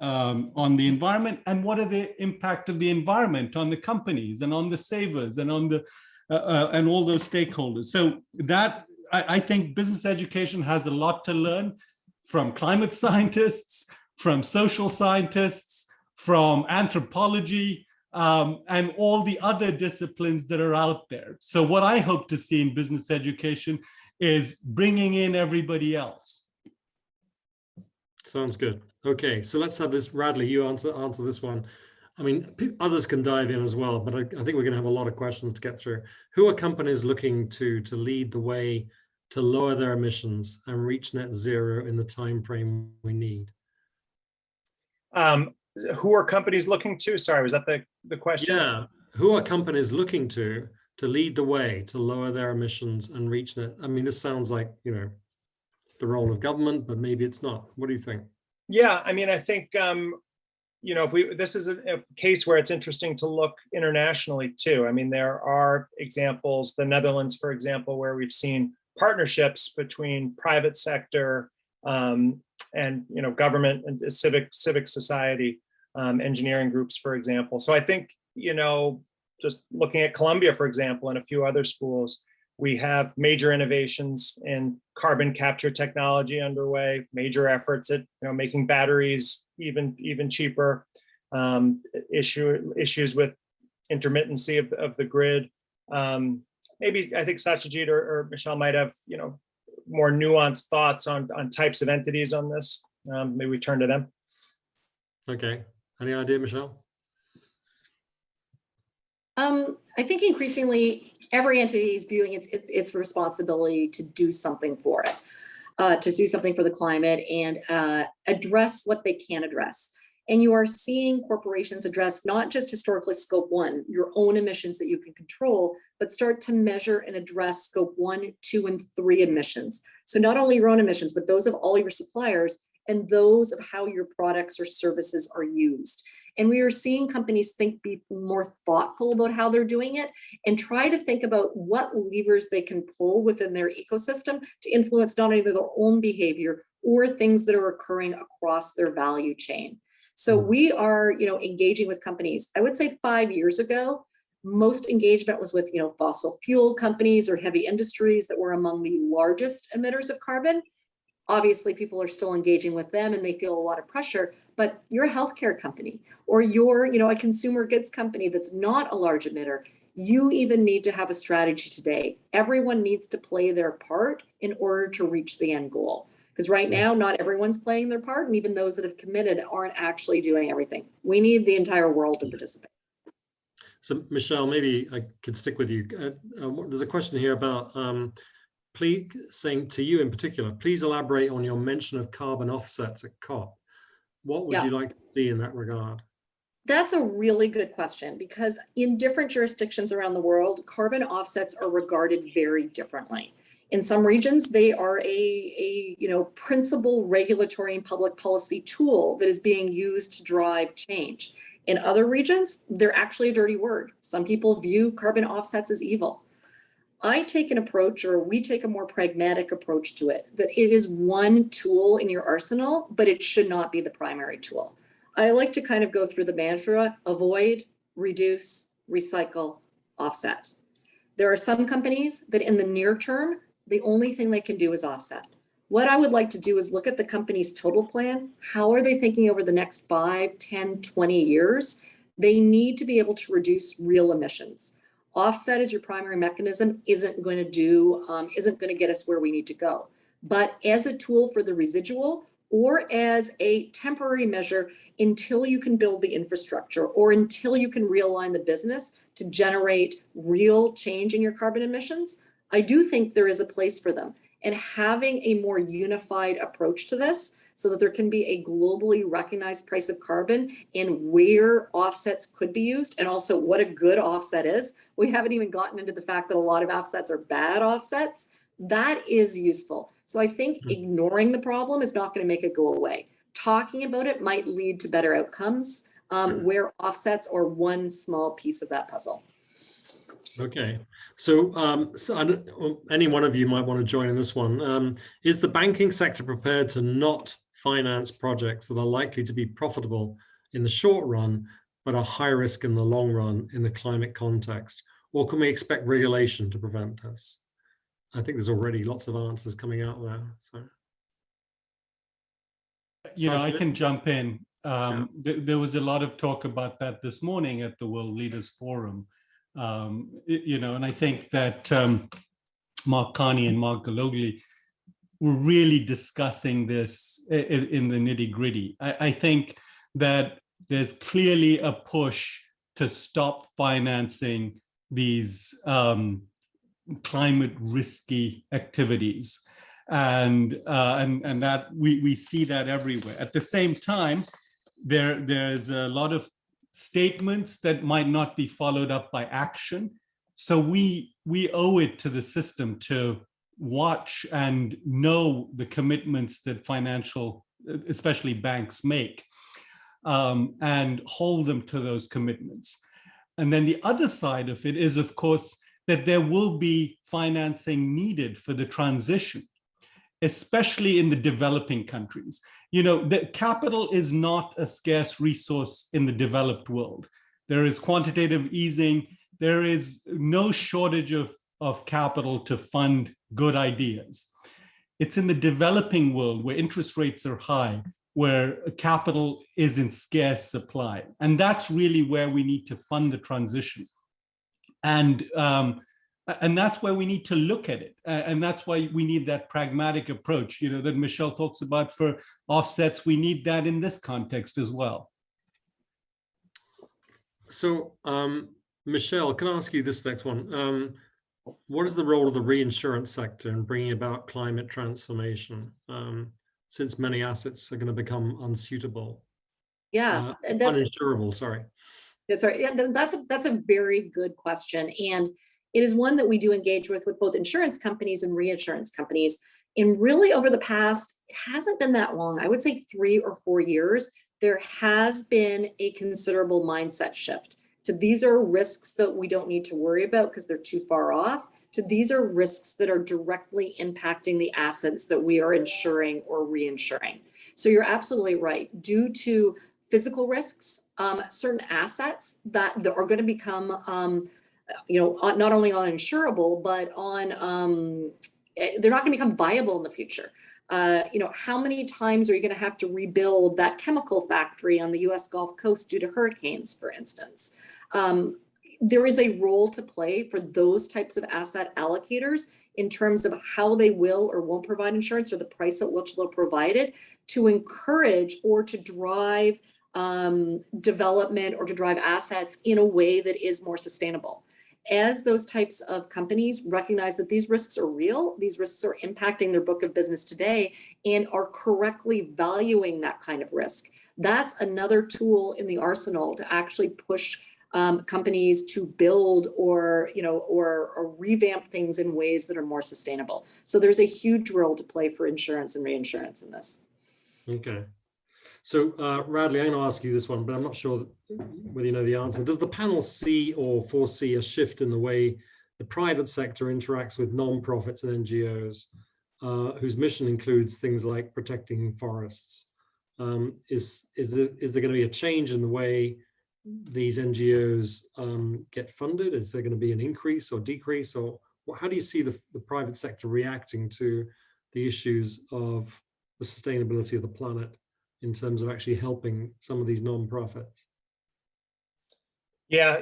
the environment, and what are the impact of the environment on the companies and on the savers and on the and all those stakeholders? So that I think business education has a lot to learn from climate scientists, from social scientists, from anthropology, and all the other disciplines that are out there. So what I hope to see in business education is bringing in everybody else. Sounds good. Okay, so let's have this. Radley, you answer this one. I mean, others can dive in as well, but I think we're going to have a lot of questions to get through. Who are companies looking to lead the way to lower their emissions and reach net zero in the time frame we need? Who are companies looking to? Sorry, was that the question? Yeah, who are companies looking to lead the way to lower their emissions and reach net? I mean, this sounds like, the role of government, but maybe it's not. What do you think? Yeah, I mean, I think, this is a case where it's interesting to look internationally too. I mean, there are examples, the Netherlands, for example, where we've seen partnerships between private sector and government and civic society, engineering groups, for example. So I think, just looking at Columbia, for example, and a few other schools, we have major innovations in carbon capture technology underway, major efforts at making batteries even cheaper, issues with intermittency of the grid. Maybe I think Satyajit or Michelle might have more nuanced thoughts on types of entities on this. Maybe we turn to them. Okay, any idea, Michelle? I think increasingly every entity is viewing its responsibility to do something for it, to do something for the climate and address what they can address. And you are seeing corporations address not just historically scope 1, your own emissions that you can control, but start to measure and address scope 1, 2, and 3 emissions. So not only your own emissions, but those of all your suppliers and those of how your products or services are used. And we are seeing companies be more thoughtful about how they're doing it and try to think about what levers they can pull within their ecosystem to influence not only their own behavior or things that are occurring across their value chain. So we are, engaging with companies. I would say 5 years ago, most engagement was with, fossil fuel companies or heavy industries that were among the largest emitters of carbon. Obviously, people are still engaging with them and they feel a lot of pressure, but you're a healthcare company or you're, a consumer goods company that's not a large emitter. You even need to have a strategy today. Everyone needs to play their part in order to reach the end goal. Because right now, not everyone's playing their part, and even those that have committed aren't actually doing everything. We need the entire world to participate. So, Michelle, maybe I could stick with you. There's a question here about, please, saying to you in particular, please elaborate on your mention of carbon offsets at COP. What would you like to see in that regard? That's a really good question, because in different jurisdictions around the world, carbon offsets are regarded very differently. In some regions, they are a principal regulatory and public policy tool that is being used to drive change. In other regions, they're actually a dirty word. Some people view carbon offsets as evil. I take an approach, or we take a more pragmatic approach to it, that it is one tool in your arsenal, but it should not be the primary tool. I like to kind of go through the mantra: avoid, reduce, recycle, offset. There are some companies that in the near term, the only thing they can do is offset. What I would like to do is look at the company's total plan. How are they thinking over the next 5, 10, 20 years? They need to be able to reduce real emissions. Offset as your primary mechanism isn't going to get us where we need to go. But as a tool for the residual, or as a temporary measure until you can build the infrastructure or until you can realign the business to generate real change in your carbon emissions, I do think there is a place for them. And having a more unified approach to this so that there can be a globally recognized price of carbon and where offsets could be used, and also what a good offset is. We haven't even gotten into the fact that a lot of offsets are bad offsets. That is useful. So I think ignoring the problem is not going to make it go away. Talking about it might lead to better outcomes where offsets are one small piece of that puzzle. Okay, so, any one of you might want to join in this one. Is the banking sector prepared to not finance projects that are likely to be profitable in the short run, but are high risk in the long run in the climate context? Or can we expect regulation to prevent this? I think there's already lots of answers coming out there. So, I can jump in. There was a lot of talk about that this morning at the World Leaders Forum. And I think that Mark Carney and Mark Gologly were really discussing this in the nitty-gritty. I think that there's clearly a push to stop financing these climate risky activities, and that we see that everywhere. At the same time, there's a lot of statements that might not be followed up by action. So we owe it to the system to watch and know the commitments that financial, especially banks, make, and hold them to those commitments. And then the other side of it is, of course, that there will be financing needed for the transition, especially in the developing countries. The capital is not a scarce resource in the developed world. There is quantitative easing. There is no shortage of capital to fund good ideas. It's in the developing world where interest rates are high, where capital is in scarce supply. And that's really where we need to fund the transition. And that's why we need to look at it. And that's why we need that pragmatic approach, that Michelle talks about for offsets. We need that in this context as well. So, Michelle, can I ask you this next one? What is the role of the reinsurance sector in bringing about climate transformation, since many assets are going to become unsuitable? Yeah, and that's uninsurable, sorry. sorry. Yeah, that's a very good question, and it is one that we do engage with both insurance companies and reinsurance companies. And really, over the past, it hasn't been that long, I would say 3 or 4 years, there has been a considerable mindset shift to these are risks that we don't need to worry about because they're too far off, to these are risks that are directly impacting the assets that we are insuring or reinsuring. So you're absolutely right. Due to physical risks, certain assets that are going to become, not only uninsurable, but they're not going to become viable in the future. How many times are you going to have to rebuild that chemical factory on the US Gulf Coast due to hurricanes, for instance? There is a role to play for those types of asset allocators in terms of how they will or won't provide insurance or the price at which they'll provide it to encourage or to drive development or to drive assets in a way that is more sustainable. As those types of companies recognize that these risks are real, these risks are impacting their book of business today and are correctly valuing that kind of risk, that's another tool in the arsenal to actually push companies to build or revamp things in ways that are more sustainable. So there's a huge role to play for insurance and reinsurance in this. Okay. So Radley, I'm going to ask you this one, but I'm not sure whether you know the answer. Does the panel see or foresee a shift in the way the private sector interacts with non-profits and NGOs, whose mission includes things like protecting forests? Is there going to be a change in the way these NGOs get funded? Is there going to be an increase or decrease? Or how do you see the private sector reacting to the issues of the sustainability of the planet in terms of actually helping some of these non-profits? Yeah,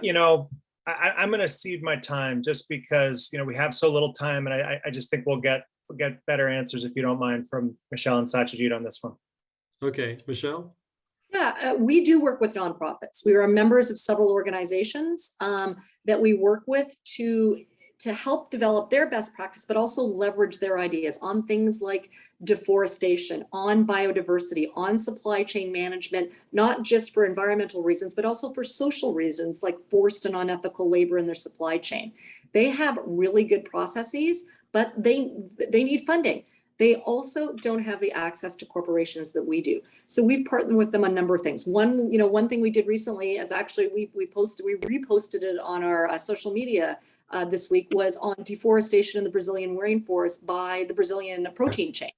I'm going to cede my time just because, we have so little time, and I just think we'll get better answers, if you don't mind, from Michelle and Satyajit on this one. Okay, Michelle? Yeah, we do work with nonprofits. We are members of several organizations that we work with to help develop their best practice, but also leverage their ideas on things like deforestation, on biodiversity, on supply chain management, not just for environmental reasons, but also for social reasons like forced and unethical labor in their supply chain. They have really good processes, but they need funding. They also don't have the access to corporations that we do. So we've partnered with them on a number of things. One thing we did recently is actually we reposted it on our social media this week, was on deforestation in the Brazilian rainforest by the Brazilian protein chain.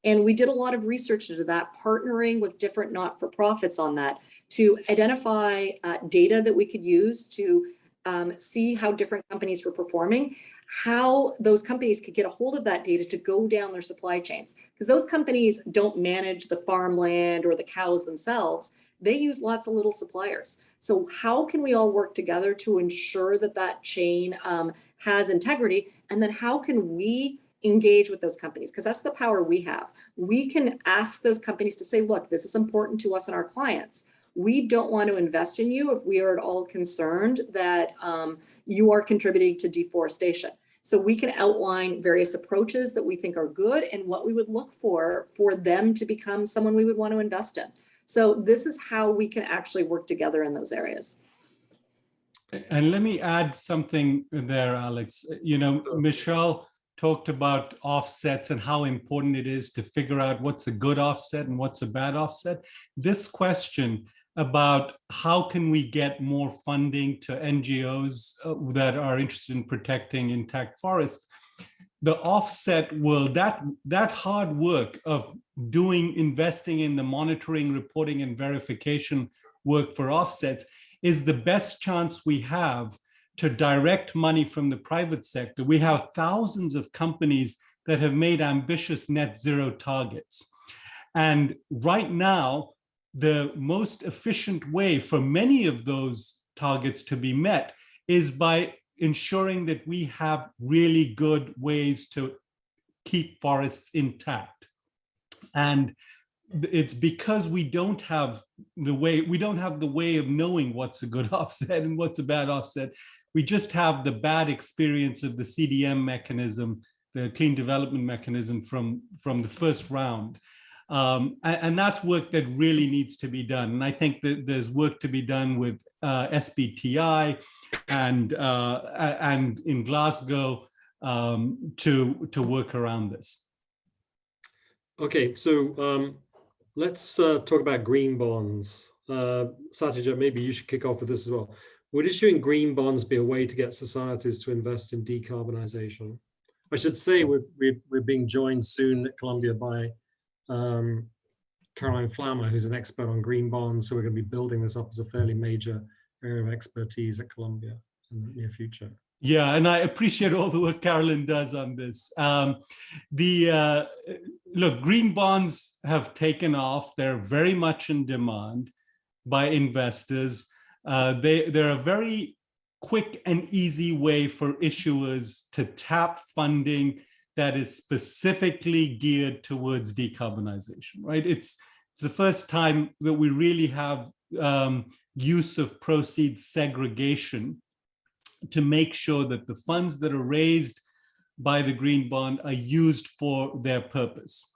And we did a lot of research into that, partnering with different not-for-profits on that to identify data that we could use to see how different companies were performing, how those companies could get a hold of that data to go down their supply chains. Because those companies don't manage the farmland or the cows themselves. They use lots of little suppliers. So how can we all work together to ensure that that chain has integrity? And then how can we engage with those companies? Because that's the power we have. We can ask those companies to say, look, this is important to us and our clients. We don't want to invest in you if we are at all concerned that you are contributing to deforestation. So we can outline various approaches that we think are good and what we would look for them to become someone we would want to invest in. So this is how we can actually work together in those areas. And let me add something there, Alex. Michelle talked about offsets and how important it is to figure out what's a good offset and what's a bad offset. This question about how can we get more funding to NGOs that are interested in protecting intact forests, the offset will, that hard work of investing in the monitoring, reporting, and verification work for offsets is the best chance we have to direct money from the private sector. We have thousands of companies that have made ambitious net zero targets. And right now, the most efficient way for many of those targets to be met is by ensuring that we have really good ways to keep forests intact. And it's because we don't have the way of knowing what's a good offset and what's a bad offset. We just have the bad experience of the CDM mechanism, the clean development mechanism from the first round. And that's work that really needs to be done. And I think that there's work to be done with SBTI and in Glasgow to work around this. Okay, so let's talk about green bonds. Satyajit, maybe you should kick off with this as well. Would issuing green bonds be a way to get societies to invest in decarbonization? I should say we're being joined soon at Columbia by Caroline Flammer, who's an expert on green bonds. So we're going to be building this up as a fairly major area of expertise at Columbia in the near future. Yeah, and I appreciate all the work Carolyn does on this. Look, green bonds have taken off. They're very much in demand by investors. They're a very quick and easy way for issuers to tap funding that is specifically geared towards decarbonization, right? It's the first time that we really have use of proceeds segregation to make sure that the funds that are raised by the green bond are used for their purpose.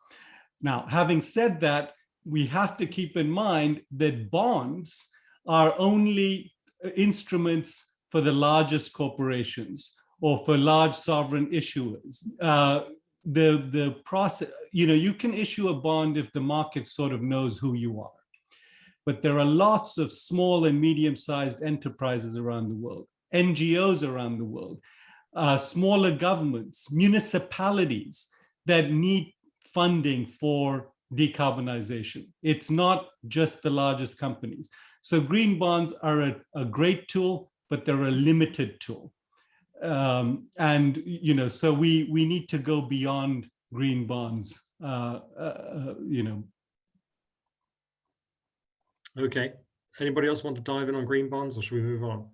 Now, having said that, we have to keep in mind that bonds are only instruments for the largest corporations or for large sovereign issuers. The process, you can issue a bond if the market sort of knows who you are. But there are lots of small and medium-sized enterprises around the world, NGOs around the world, smaller governments, municipalities that need funding for decarbonization. It's not just the largest companies. So green bonds are a great tool, but they're a limited tool. So we need to go beyond green bonds, Okay. Anybody else want to dive in on green bonds, or should we move on?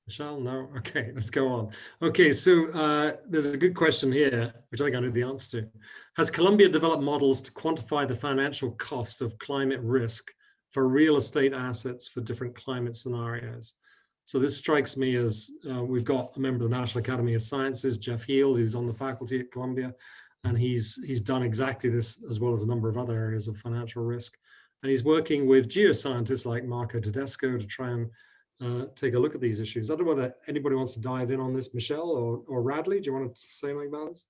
Michelle? No? Okay, let's go on. Okay, so there's a good question here, which I think I know the answer to. Has Columbia developed models to quantify the financial cost of climate risk for real estate assets for different climate scenarios? So this strikes me as we've got a member of the National Academy of Sciences, Jeff Heal, who's on the faculty at Columbia, and he's done exactly this as well as a number of other areas of financial risk. And he's working with geoscientists like Marco Tedesco to try and take a look at these issues. I don't know whether anybody wants to dive in on this, Michelle or Radley. Do you want to say anything about this?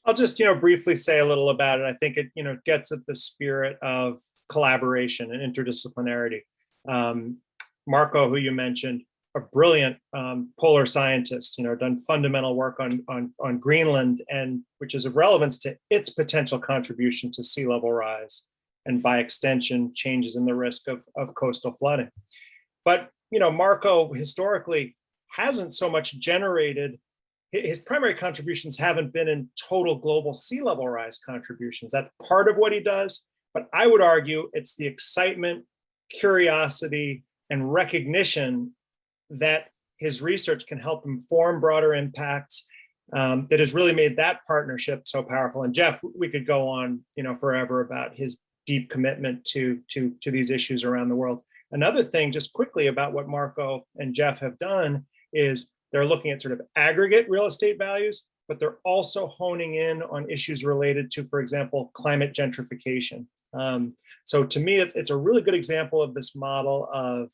I'll just, briefly say a little about it. I think it, gets at the spirit of collaboration and interdisciplinarity. Marco, who you mentioned, a brilliant polar scientist, done fundamental work on Greenland, and which is of relevance to its potential contribution to sea level rise, and by extension, changes in the risk of coastal flooding. But, Marco historically hasn't so much generated, his primary contributions haven't been in total global sea level rise contributions. That's part of what he does, but I would argue it's the excitement, curiosity, and recognition that his research can help inform broader impacts that has really made that partnership so powerful. And Jeff, we could go on, forever about his deep commitment to these issues around the world. Another thing, just quickly, about what Marco and Jeff have done is they're looking at sort of aggregate real estate values, but they're also honing in on issues related to, for example, climate gentrification. So to me, it's a really good example of this model of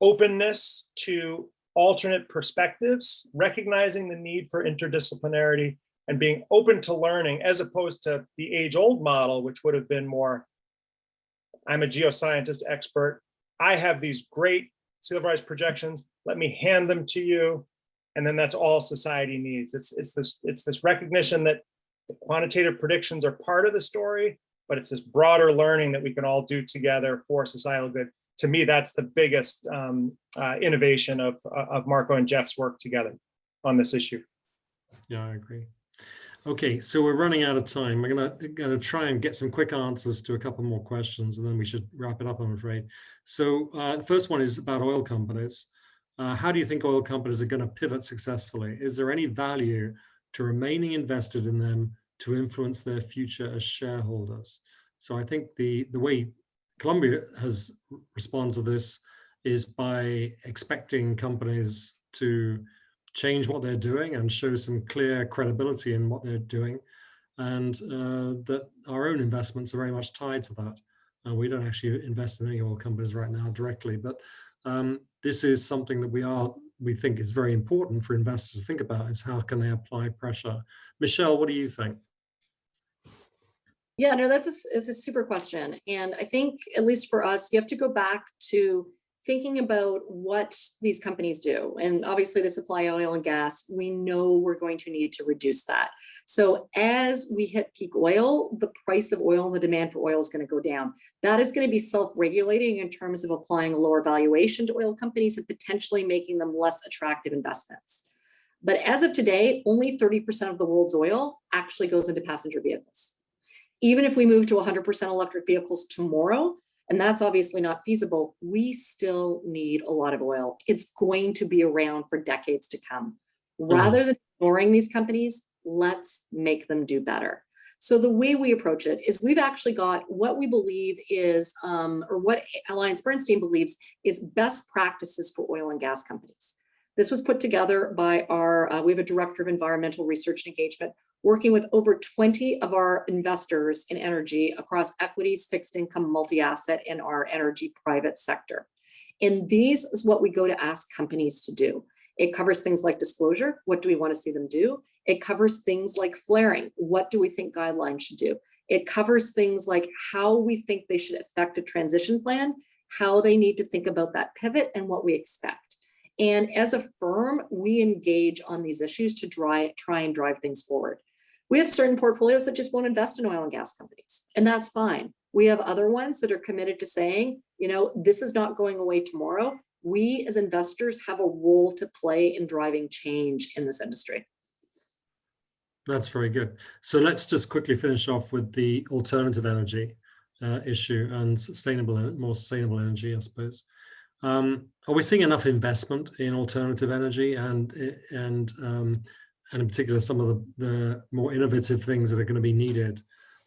openness to alternate perspectives, recognizing the need for interdisciplinarity, and being open to learning, as opposed to the age-old model, which would have been more, I'm a geoscientist expert, I have these great sea level rise projections, let me hand them to you, and then that's all society needs. It's this recognition that the quantitative predictions are part of the story, but it's this broader learning that we can all do together for societal good. To me, that's the biggest innovation of Marco and Jeff's work together on this issue. Yeah, I agree. Okay, so we're running out of time. We're gonna try and get some quick answers to a couple more questions, and then we should wrap it up, I'm afraid. So the first one is about oil companies. How do you think oil companies are going to pivot successfully? Is there any value to remaining invested in them to influence their future as shareholders? So I think the way Columbia has responded to this is by expecting companies to change what they're doing and show some clear credibility in what they're doing. and that our own investments are very much tied to that. We don't actually invest in any oil companies right now directly, but this is something that we think is very important for investors to think about, is how can they apply pressure. Michelle, what do you think? Yeah, no, it's a super question. And I think, at least for us, you have to go back to thinking about what these companies do. And obviously they supply oil and gas. We know we're going to need to reduce that. So as we hit peak oil, the price of oil and the demand for oil is going to go down. That is going to be self-regulating in terms of applying a lower valuation to oil companies and potentially making them less attractive investments. But as of today, only 30% of the world's oil actually goes into passenger vehicles. Even if we move to 100% electric vehicles tomorrow, and that's obviously not feasible, we still need a lot of oil. It's going to be around for decades to come. Rather than ignoring these companies, let's make them do better. So the way we approach it is we've actually got what we believe is, or what AllianceBernstein believes is best practices for oil and gas companies. This was put together by we have a director of environmental research and engagement, working with over 20 of our investors in energy across equities, fixed income, multi-asset, and our energy private sector. And these is what we go to ask companies to do. It covers things like disclosure. What do we want to see them do? It covers things like flaring. What do we think guidelines should do? It covers things like how we think they should affect a transition plan, how they need to think about that pivot, and what we expect. And as a firm, we engage on these issues to try and drive things forward. We have certain portfolios that just won't invest in oil and gas companies, and that's fine. We have other ones that are committed to saying, this is not going away tomorrow. We as investors have a role to play in driving change in this industry. That's very good. So let's just quickly finish off with the alternative energy issue and more sustainable energy, I suppose. Are we seeing enough investment in alternative energy and in particular some of the more innovative things that are going to be needed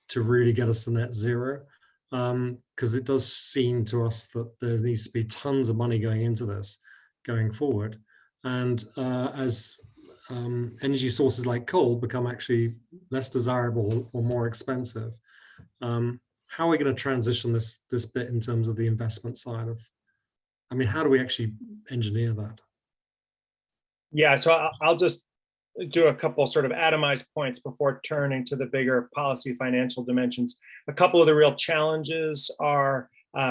to really get us to net zero? Because it does seem to us that there needs to be tons of money going into this going forward. And as energy sources like coal become actually less desirable or more expensive, how are we going to transition this bit in terms of the investment side of, how do we actually engineer that? Yeah, so I'll just do a couple sort of atomized points before turning to the bigger policy financial dimensions. A couple of the real challenges are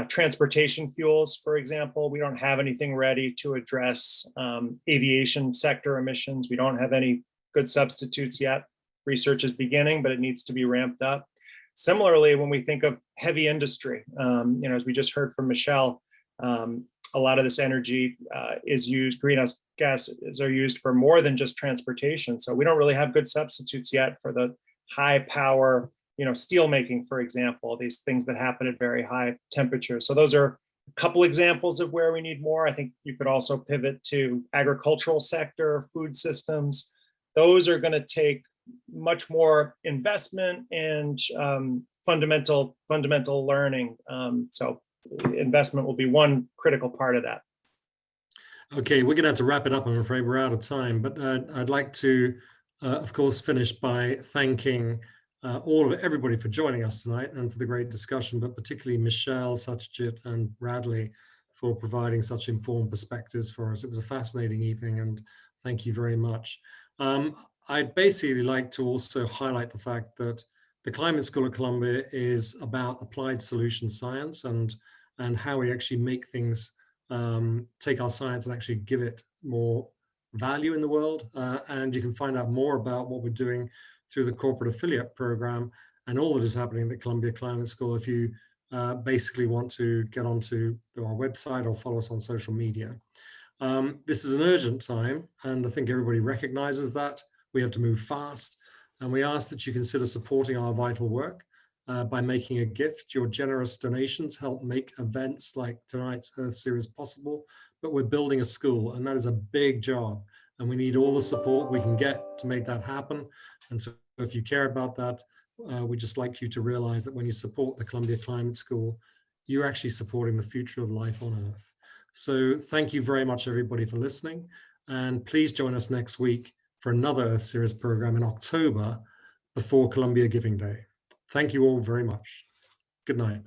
transportation fuels, for example. We don't have anything ready to address aviation sector emissions. We don't have any good substitutes yet. Research is beginning, but it needs to be ramped up. Similarly, when we think of heavy industry, as we just heard from Michelle, a lot of this energy is used, greenhouse gases are used for more than just transportation. So we don't really have good substitutes yet for the high power, steel making, for example, these things that happen at very high temperatures. So those are a couple examples of where we need more. I think you could also pivot to agricultural sector, food systems. Those are going to take much more investment and fundamental learning. So investment will be one critical part of that. Okay, we're going to have to wrap it up. I'm afraid we're out of time, but I'd like to, of course, finish by thanking everybody for joining us tonight and for the great discussion, but particularly Michelle, Satyajit, and Radley for providing such informed perspectives for us. It was a fascinating evening, and thank you very much. I'd basically like to also highlight the fact that the Climate School at Columbia is about applied solution science and how we actually make things, take our science and actually give it more value in the world. And you can find out more about what we're doing through the corporate affiliate program and all that is happening at the Columbia Climate School if you basically want to get onto our website or follow us on social media. This is an urgent time, and I think everybody recognizes that. We have to move fast, and we ask that you consider supporting our vital work by making a gift. Your generous donations help make events like tonight's Earth Series possible, but we're building a school, and that is a big job, and we need all the support we can get to make that happen. And so if you care about that, we'd just like you to realize that when you support the Columbia Climate School, you're actually supporting the future of life on Earth. So thank you very much, everybody, for listening, and please join us next week for another Earth Series program in October. before Columbia Giving Day. Thank you all very much. Good night.